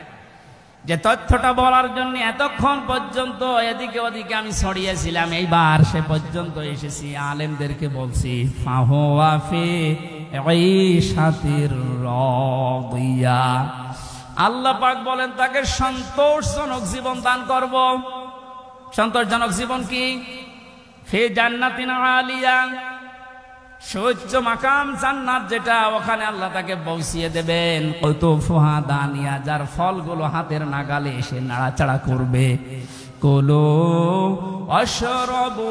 যে তথ্যটা বলার জন্য এতক্ষণ পর্যন্ত এদিকে ওদিকে আমি ছড়িয়েছিলাম, এইবার সে পর্যন্ত এসেছি, আলেমদেরকে বলছি ফাওয়া ফি ঈশাতির রাদিয়া, আল্লাহ পাক বলেন তাকে সন্তোষজনক জীবন দান করব। সন্তোষজনক জীবন কি? ফি জান্নাতিন আলিয়া, সুউচ্চ মাকাম জান্নাত যেটা, ওখানে আল্লাহ তাকে পৌঁছিয়ে দেবেন। কুতুফুহা দানিয়া, যার ফলগুলো হাতের নাগালে এসে নাড়াচাড়া করবে। কুলু ওয়াশরাবু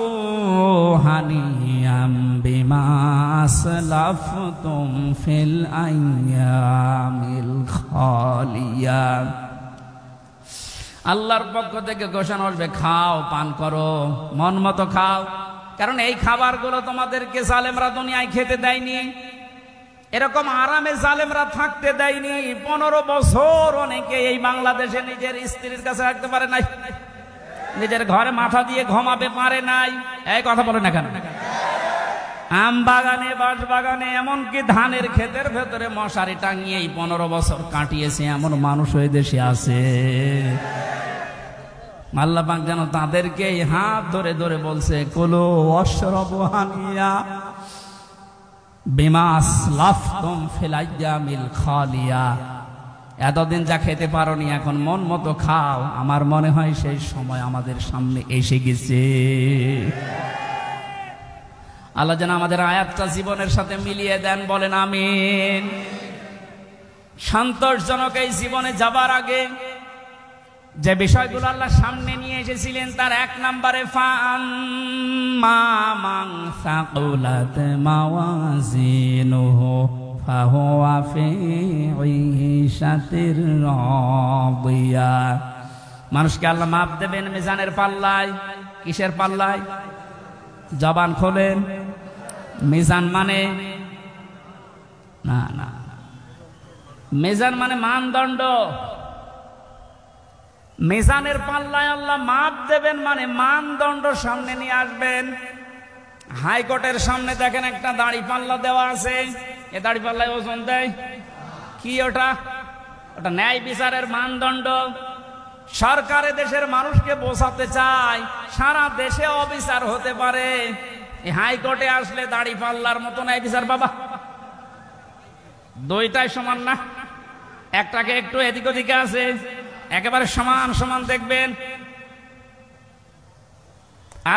হানিয়াম বিমা আসলাফতুম ফিল আইয়ামিল খালিয়া, আল্লাহর পক্ষ থেকে ঘোষণা আসবে, খাও, পান করো, মন মতো খাও। কারণ এই খাবারগুলো তোমাদেরকে জালেমরা দুনিয়ায় খেতে দেয়নি, এরকম আরামে জালেমরা থাকতে দেয়নি। 15 বছর অনেকে এই বাংলাদেশে নিজের স্ত্রীর কাছে রাখতে পারে নাই, নিজের ঘরে মাথা দিয়ে ঘুমাবে পারে নাই। এই কথা বলে না কেন? আম বাগানে, বাঁশ বাগানে, এমনকি ধানের ক্ষেতের ভেতরে মশারি টাঙিয়ে 15 বছর কাটিয়েছে এমন মানুষ ওই দেশে আছে। আল্লাহ পাক যেন তাদেরকে হাত ধরে ধরে বলছে, কুলু ওয়াশরাবু হানিয়া বিমা আসলাফতুম ফিল আইয়ামিল খালিয়া, এতদিন যা খেতে পারোনি এখন মন মতো খাও। আমার মনে হয় সেই সময় আমাদের সামনে এসে গেছে। আল্লাহ যেন আমাদের আয়াতটা জীবনের সাথে মিলিয়ে দেন। বলেন আমিন। সন্তোষজনক এই জীবনে যাবার আগে যে বিষয়গুলো আল্লাহ সামনে নিয়ে এসেছিলেন, তার 1 নম্বরে ফাআম্মা মান সাকুলাত মাওয়াজিনুহু ফাহুয়া ফি ঈশাতির রাদিয়া, মানুষকে আল্লাহ মাপ দেবেন মিজানের পাল্লায়। কিসের পাল্লায়? জবান খোলেন। মিজান মানে না, না, মিজান মানে মানদণ্ড। মিজানের পাল্লায় আল্লাহ মাপ দেবেন মানে মানদণ্ড সামনে নিয়ে আসবেন। হাইকোর্টের সামনে দেখেন একটা দাড়ি পাল্লা দেওয়া আছে, এ দাড়ি পাল্লায় ওজন দেয় কি? ওটা ন্যায় বিচারের মানদণ্ড। সরকারে দেশের মানুষকে বোঝাতে চায় সারা দেশে অবিচার হতে পারে, এই হাইকোর্টে আসলে দাড়ি পাল্লার মতো ন্যায় বিচার বাবা। দুইটাই সমান না, একটাকে একটু এদিক ওদিকে আছে, একেবারে সমান সমান দেখবেন।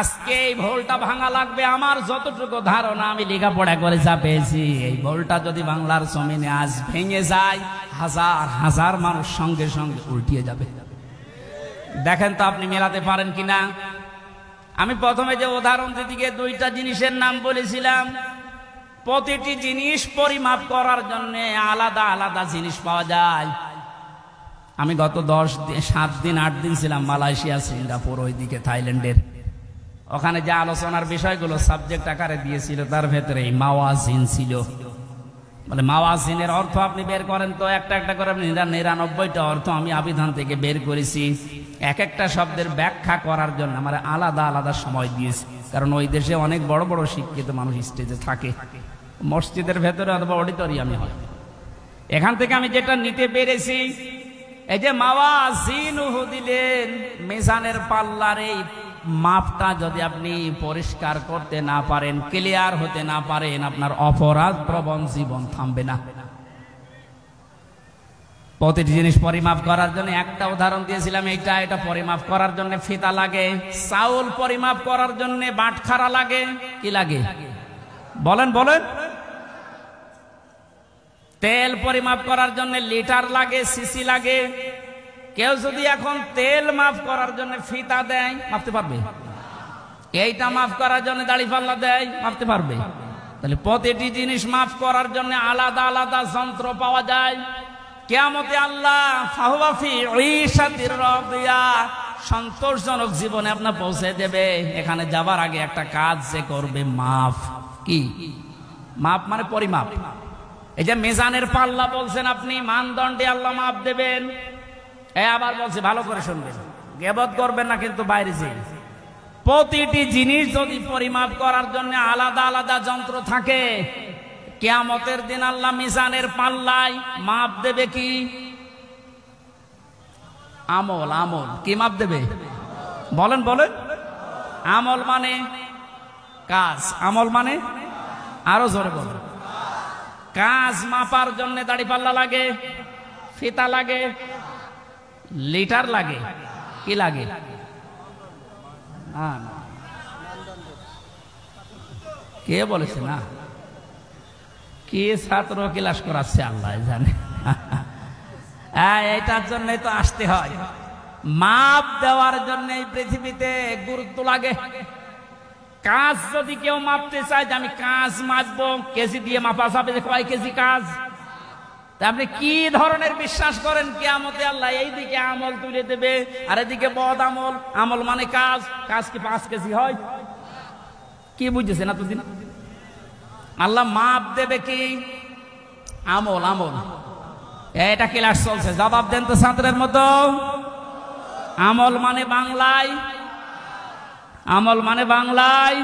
আজকে এই ভুলটা ভাঙা লাগবে। আমার যতটুকু ধারণা, আমি লেখাপড়া করে যা পেয়েছি, এই ভুলটা যদি বাংলার জমিনে আজ ভেঙে যায়, হাজার হাজার মানুষ সঙ্গে সঙ্গে উল্টিয়ে যাবে। দেখেন তো আপনি মেলাতে পারেন কিনা। আমি প্রথমে যে উদাহরণ দিকে 2টা জিনিসের নাম বলেছিলাম, প্রতিটি জিনিস পরিমাপ করার জন্য আলাদা আলাদা জিনিস পাওয়া যায়। আমি গত 7 দিন 8 দিন ছিলাম মালয়েশিয়া, সিঙ্গাপুর, ওইদিকে থাইল্যান্ডের। ওখানে যে আলোচনার বিষয়গুলো সাবজেক্ট আকারে দিয়েছিল তার ভেতরে মাওয়াজিন ছিল। বলে মাওয়াজিনের অর্থ আপনি বের করেন তো, একটা একটা করে 99টা অর্থ আমি আবিধান থেকে বের করেছি। এক একটা শব্দের ব্যাখ্যা করার জন্য আমার আলাদা আলাদা সময় দিয়েছি, কারণ ওই দেশে অনেক বড় বড় শিক্ষিত মানুষ স্টেজে থাকে, মসজিদের ভেতরে অথবা অডিটোরিয়ামে হয়। এখান থেকে আমি যেটা নিতে পেরেছি, এই যে মাওয়াজিনুহু দিলেন, মিজানের পাল্লার এই মাপটা যদি আপনি পরিষ্কার করতে না পারেন, ক্লিয়ার হতে না পারেন, আপনার অপরাধ প্রবণ জীবন থামবে না। প্রতিটি জিনিস পরিমাপ করার জন্য একটা উদাহরণ দিয়েছিলাম, এটা পরিমাপ করার জন্য ফিতা লাগে। চাউল পরিমাপ করার জন্য বাটখারা লাগে। কি লাগে বলেন বলেন? তেল পরিমাপ করার জন্য লিটার লাগে, সিসি লাগে। কেউ যদি এখন তেল মাপ করার জন্য ফিতা দেয়, মাপতে পারবে? এইটা মাপ করার জন্য দাড়ি পাল্লা দেয়, মাপতে পারবে? তাহলে প্রতিটি জিনিস মাপ করার জন্য আলাদা আলাদা যন্ত্র পাওয়া যায়। কিয়ামতে আল্লাহ ফাহুয়া ফি ঈশাতির রাদিয়া, সন্তোষজনক জীবনে আপনার পৌঁছে দেবে। এখানে যাবার আগে একটা কাজ যে করবে, মাফ। কি মাফ? মানে পরিমাপ। এই যে মিজানের পাল্লা বলছেন আপনি, মানদণ্ডে আল্লাহ মাফ দেবেন। আবার বলছে ভালো করে শুনবেন, গীবত করবেন না কিন্তু বাইরে যে প্রতিটি জিনিস যদি পরিমাপ করার জন্য আলাদা আলাদা যন্ত্র থাকে, কিয়ামতের দিন আল্লাহ মিজানের পাল্লায় মাপ দেবে কি? আমল। আমল কি মাপ দেবে? বলেন বলেন। আমল মানে কাজ, আমল মানে আরো জোরে বলেন। কাজ মাপার জন্য দাড়ি পাল্লা লাগে, ফিতা লাগে, লিটার লাগে, কি লাগে? কে বলেছে না? কি ছাত্র ক্লাস করাচ্ছে আল্লাহ জানে। এটার জন্যই তো আসতে হয়। মাপ দেওয়ার জন্য এই পৃথিবীতে গুরুত্ব লাগে। কাজ যদি কেউ মাপতে চায় যে আমি কাজ মাপবো, কেজি দিয়ে মাপা যাবে যে কয় কেজি কাজ। তা আপনি কি ধরনের বিশ্বাস করেন কিয়ামতে আল্লাহ এইদিকে আমল তুলে দেবে আর এদিকে বদ আমল? আমল মানে কাজ, কাজ কি 5 কেজি হয়? কি বুঝেছেন এতদিন? আল্লাহ মাপ দেবে কি? আমল। আমল এটা ক্লাস চলছে, জবাব দেন তো ছাত্রের মতো। আমল মানে বাংলায়, আমল মানে বাংলায়,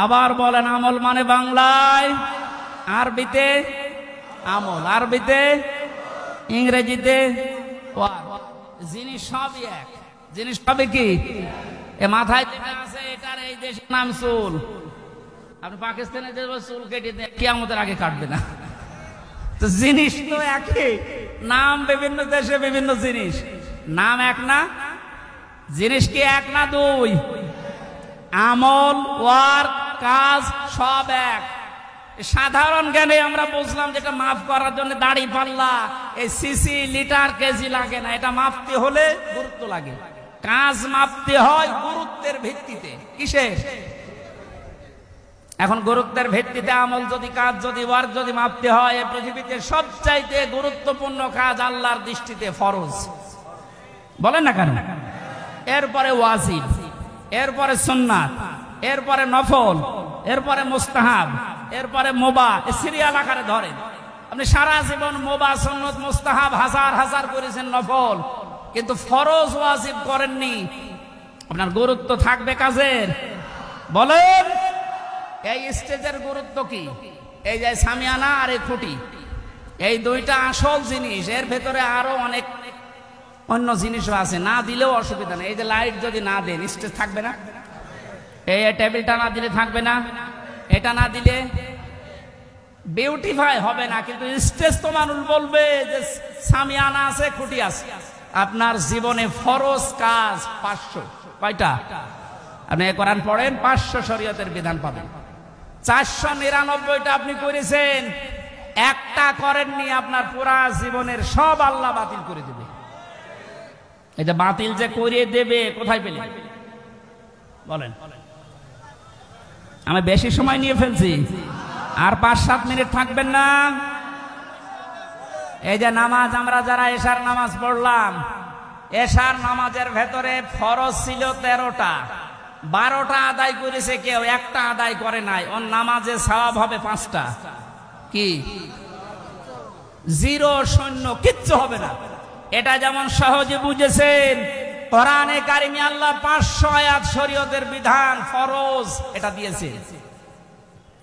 আবার বলেন আমল মানে বাংলায়, আরবিতে আমল, আরবিতে, ইংরেজিতে জিনিস সবই এক। জিনিস সবই কি? এ মাথায় যেটা আছে এটার এই দেশের নাম চুল। আপনি পাকিস্তানে যে চুল কেটে দেন, কিয়ামতের আগে কাটবে না। তো জিনিস তো একই, নাম বিভিন্ন দেশে বিভিন্ন জিনিস, নাম এক না, জিনিস কি এক না দুই? আমল, ওয়ার্ক, কাজ সব এক। সাধারণ জ্ঞানে আমরা বুঝলাম যেটা মাফ করার জন্য দাড়ি পাল্লা, এই সিসি, লিটার, কেজি লাগে না। এটা মাপতে হলে গুরুত্ব লাগে। কাজ মাপতে হয় গুরুত্বের ভিত্তিতে। কিসে? এখন গুরুত্বের ভিত্তিতে আমল যদি, কাজ যদি, ওয়ার্ক যদি মাপতে হয়, এই পৃথিবীতে সবচাইতে গুরুত্বপূর্ণ কাজ আল্লাহর দৃষ্টিতে ফরজ। বলেন না কেন? এরপরে ওয়াজিব, এরপরে সুন্নাত, এরপরে নফল, এরপরে মুস্তাহাব, এরপরে মুবাহ। সিরিয়াল আকারে ধরেন। আপনি সারা জীবন মুবাহ, সুন্নাত, মুস্তাহাব হাজার হাজার করেছেন, নফল, কিন্তু ফরজ ওয়াজিব করেননি। আপনার গুরুত্ব থাকবে কাজের? বলেন। এই স্টেজের গুরুত্ব কি? এই যে সামিয়ানা আর এই খুঁটি, এই দুইটা আসল জিনিস। এর ভেতরে আরো অনেক অন্য জিনিসও আছে, না দিলেও অসুবিধা নেই। এই যে লাইট যদি না দেন, স্টেজ থাকবে না। এই টেবিলটা না দিলে থাকবে না, এটা না দিলে বিউটিফাই হবে না। কিন্তু স্টেজ তো মানুষ বলবে যে সামিয়ানা আছে, খুঁটি আছে। আপনার জীবনে ফরজ কাজ 500। কয়টা? আপনি কোরআন পড়েন, 500 শরীয়তের বিধান পাবেন। 499টা আপনি করেছেন, একটা করেননি, আপনার পুরা জীবনের সব আল্লাহ বাতিল করে দেবে। এই যে বাতিল যে করে দেবে, কোথায় পেলেন? বলেন। আমি বেশি সময় নিয়ে ফেলছি, আর 5-7 মিনিট থাকবেন না? এই যে নামাজ, আমরা যারা এশার নামাজ পড়লাম, এশার নামাজের ভেতরে ফরজ ছিল 13টা, 12টা আদায় করেছে কেউ, একটা আদায় করে নাই। ওর নামাজে সওয়াব হবে 5টা। কি? 0, 0, কিচ্ছু হবে না। এটা যেমন সহজে বুঝেছেন, কোরআনে কারিমে আল্লাহ 500 আয়াত শরীয়তের বিধান ফরজ এটা দিয়েছে।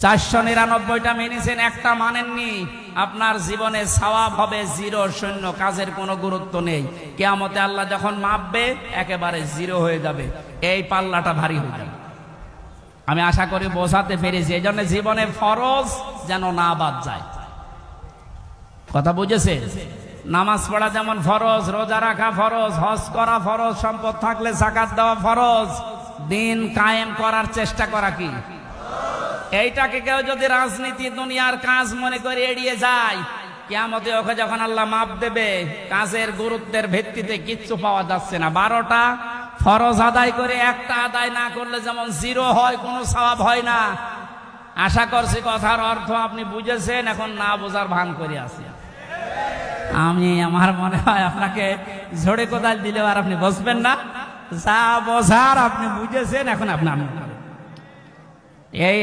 499টা মেনেছেন, একটা মানেননি, আপনার জীবনে সওয়াব হবে 0, 0, কাজের কোনো গুরুত্ব নেই। কিয়ামতে আল্লাহ যখন মাপবে একেবারে 0 হয়ে যাবে। এই পাল্লাটা ভারী হয়ে যাবে। আমি আশা করি বোঝাতে পেরেছি। এই জন্য জীবনে ফরজ যেন না বাদ যায়। কথা বুঝেছে? নামাজ পড়া যেমন ফরজ, রোজা রাখা ফরজ, হজ করা ফরজ, সম্পদ থাকলে যাকাত দেওয়া ফরজ, দিন কায়েম করার চেষ্টা করা কি? এইটাকে কেউ যদি রাজনীতি, দুনিয়ার কাজ মনে করে এড়িয়ে যায়, কিয়ামতে ওকে যখন আল্লাহ মাপ দেবে, কাজের গুরুত্বের ভিত্তিতে কিচ্ছু পাওয়া যাচ্ছে না। 12টা ফরজ আদায় করে একটা আদায় না করলে যেমন 0 হয়, কোনো সওয়াব হয় না। আশা করছি কথার অর্থ আপনি বুঝেছেন। এখন না বোঝার ভান করে আছে। আমি আমার মনে হয় আপনাকে ঝড়ে কোদাল দিলেও আর আপনি বসবেন না, যা বোঝার আপনি বুঝেছেন, এখন আপনি আমল করেন।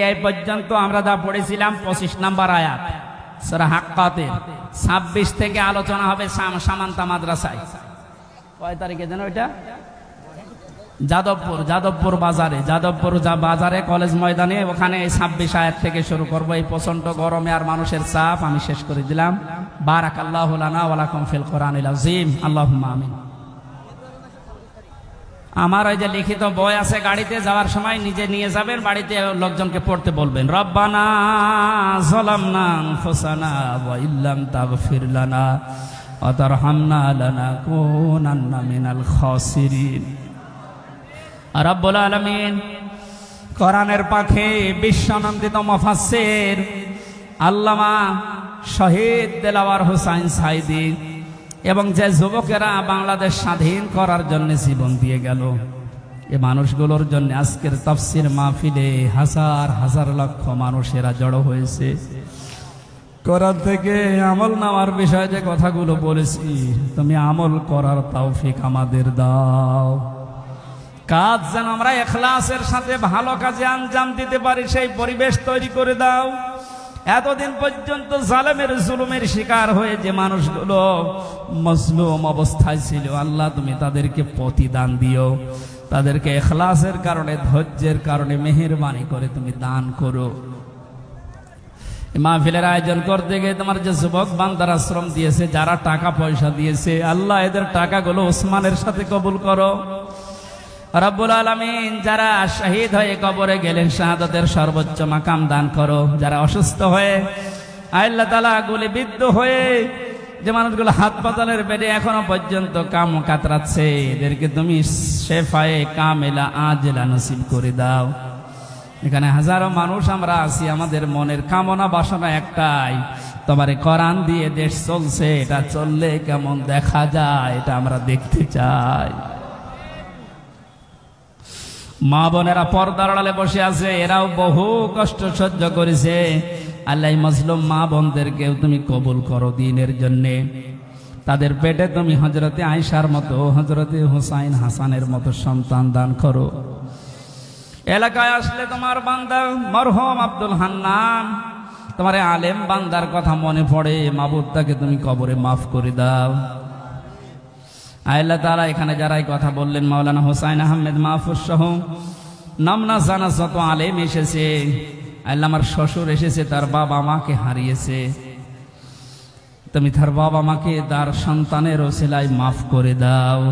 এই পর্যন্ত আমরা যা পড়েছিলাম 25 নম্বর আয়াত সূরা হাক্কাতের, 26 থেকে আলোচনা হবে সামান্তা মাদ্রাসায়। কয় তারিখে যেন ওইটা? যাদবপুর বাজারে কলেজ ময়দানে, ওখানে 26 আয়াত থেকে শুরু করব। এই প্রচন্ড গরমে আর মানুষের চাপ আমি শেষ করে দিলাম। বারাকাল্লাহু লানা ওয়া লাকুম ফিল কোরআনিল আযীম, আল্লাহুম্মা আমিন। আমার ওই যে লিখিত বই আছে, গাড়িতে যাওয়ার সময় নিজে নিয়ে যাবেন, বাড়িতে লোকজনকে পড়তে বলবেন। রব্বানা যালামনা আনফুসানা ওয়া ইল্লাম তাগফির লানা ওয়া তারহামনা লানাকুনান্না মিনাল খাসিরিন। রব্বুল আলামিন কোরআনের পাখি বিশ্বনন্দিত মুফাসসির আল্লামা শহীদ দেলাওয়ার হোসাইন সাইদি এবং যে যুবকেরা বাংলাদেশ স্বাধীন করার জন্য জীবন দিয়ে গেল, এই মানুষগুলোর জন্য আজকের তাফসীর মাহফিলে হাজার হাজার লক্ষ মানুষেরা জড়ো হয়েছে। কোরআন থেকে আমল নেওয়ার বিষয়ে যে কথাগুলো বলেছি, তুমি আমল করার তৌফিক আমাদের দাও। কাজ যেন আমরা ইখলাসের সাথে ভালো কাজে আঞ্জাম দিতে পারি, সেই পরিবেশ তৈরি করে দাও। এতদিন পর্যন্ত জালেমের জুলুমের শিকার হয়ে যে মানুষগুলো মজলুম অবস্থায় ছিল, আল্লাহ তুমি তাদেরকে প্রতিদান দিও, তাদেরকে ইখলাসের কারণে, ধৈর্যের কারণে মেহেরবানি করে তুমি দান করো। মাহফিলের আয়োজন করতে গিয়ে তোমার যে যুবক বান্দারা শ্রম দিয়েছে, যারা টাকা পয়সা দিয়েছে, আল্লাহ এদের টাকাগুলো ওসমানের সাথে কবুল করো। রব্বুল আলামিন যারা শহীদ হয়ে কবরে গেলেন, শাহাদাতের সর্বোচ্চ মাকাম দান করো। যারা অসুস্থ হয়ে আল্লাহ তাআলা গুলিবিদ্ধ হয়ে যে মানুষগুলো হাসপাতালের বেডে এখনো পর্যন্ত কাম কাতরাচ্ছে, এদেরকে তুমি শেফায়ে কামেলা আজলা নসিব করে দাও। এখানে হাজারো মানুষ আমরা আছি, আমাদের মনের কামনা বাসনা একটাই, তোমার কোরআন দিয়ে দেশ চলছে, এটা চললে কেমন দেখা যায় এটা আমরা দেখতে চাই। মা বোনেরা পর্দার আড়ালে বসে আছে, এরাও বহু কষ্ট সহ্য করেছে। আল্লাহ মজলুম মা বোনদেরকেও তুমি কবুল করো দ্বীনের জন্যে। তাদের পেটে তুমি হযরতে আয়েশার মতো, হযরতে হুসাইন হাসানের মতো সন্তান দান করো। এলাকায় আসলে তোমার বান্দা মরহুম আব্দুল হান্নান, তোমার আলেম বান্দার কথা মনে পড়ে, মাবুদ তাকে তুমি কবরে মাফ করে দাও। আল্লাহ তাআলা এখানে যারাই কথা বললেন, মাওলানা হোসাইন আহমেদ মাহফুজ সহ নামনা জানা যত আলেম এসেছে, আল্লাহ আমার শ্বশুর এসেছে, তার বাবা মাকে হারিয়েছে, তুমি তার বাবা মাকে তার সন্তানের ওসিলায় মাফ করে দাও।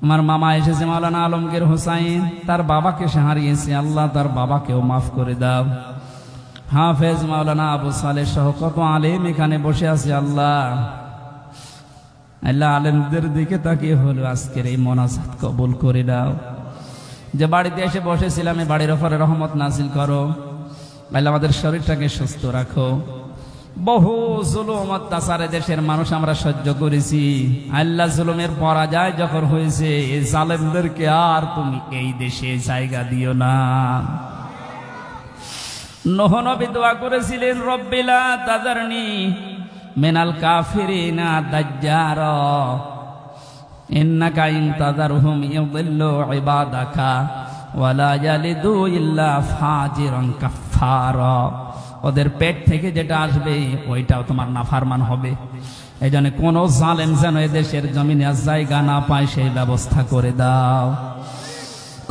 আমার মামা এসেছে মাওলানা আলমগীর হোসাইন, তার বাবাকে সে হারিয়েছে, আল্লাহ তার বাবাকেও মাফ করে দাও। হাফেজ মাওলানা আবু সালেহ সহ কত আলেম এখানে বসে আছে, আল্লাহ আল্লাহ আলেমদের দিকে তাকিয়ে হলো আজকের এই মোনাজাত কবুল করে দাও। যে বাড়িতে এসে বসেছিলাম, এই বাড়ির উপরে রহমত নাজিল করো। আল্লাহ আমাদের শরীরটাকে সুস্থ রাখো। বহু জুলুম অত্যাচারে দেশের মানুষ আমরা সহ্য করেছি, আল্লাহ জুলুমের পরাজয় যখন হয়েছে, এই জালেমদেরকে আর তুমি এই দেশে জায়গা দিও না। নূহ নবী দোয়া করেছিলেন, রব্বিলা তাযারনি মিনাল কাফিরিনা দাজ্জারা ইন্নাকা ইন তাযারহুম ইউদিল্লু ইবাদাকা ওয়ালা ইয়ালিদু ইল্লা ফাজিরান কাফফারা। ওদের পেট থেকে যেটা আসবে ওইটাও তোমার নাফরমান হবে। এই জন্য কোন জালেম যেন এদেশের জমিনে জায়গা না পায়, সেই ব্যবস্থা করে দাও।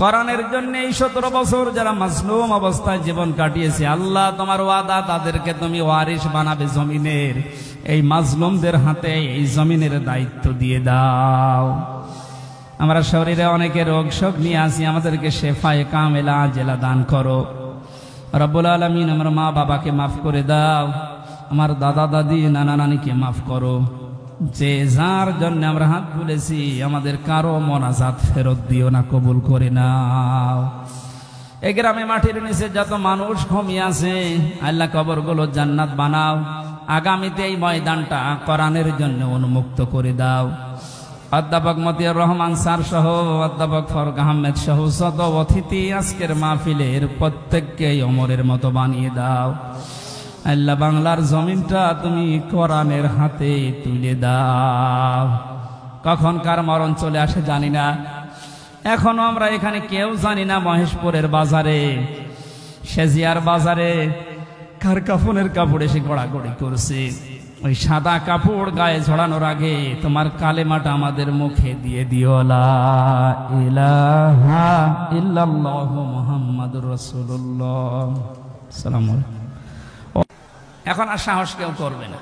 কোরআনের জন্য এই 17 বছর যারা মাজলুম অবস্থায় জীবন কাটিয়েছে, আল্লাহ তোমার ওয়াদা, তাদেরকে তুমি ওয়ারিশ বানাবে জমিনের। এই মাজলুমদের হাতে এই জমিনের দায়িত্ব দিয়ে দাও। আমরা শরীরে অনেকে রোগ শোক নিয়ে আসি, আমাদেরকে শেফায়ে কামেলা আজেলা দান করো। রব্বুল আলামিন আমার মা বাবাকে মাফ করে দাও, আমার দাদা দাদি নানা নানিকে মাফ করো। যে যার জন্য আমরা হাত তুলেছি, আমাদের কারো মোনাজাত ফেরত দিও না, কবুল করে নাও। এই গ্রামে মাটির নিচে যত মানুষ ঘুমিয়ে আছে, আল্লাহ কবরগুলো জান্নাত বানাও। আগামীতে এই ময়দানটা কোরআনের জন্য উন্মুক্ত করে দাও। অধ্যাপক মতিয়ার রহমান স্যার সহ, অধ্যাপক ফরক আহমেদ সহ শত অতিথি আজকের মাহফিলের প্রত্যেককে ওমরের মতো বানিয়ে দাও। আল্লাহ বাংলার জমিনটা তুমি কোরআনের হাতে তুলে দাও। কখন কার মরণ চলে আসে জানি না, এখনো আমরা এখানে কেউ জানি না মহেশপুরের বাজারে, সেজিয়ার বাজারে কার কাফনের কাপড় এসে গড়াগড়ি করছে। ওই সাদা কাপড় গায়ে ঝড়ানোর আগে তোমার কালেমাটা আমাদের মুখে দিয়ে দিও, লা ইলাহা ইল্লাল্লাহু মুহাম্মাদুর রাসূলুল্লাহ। আসসালামু আলাইকুম। এখন আর সাহস কেউ করবে না।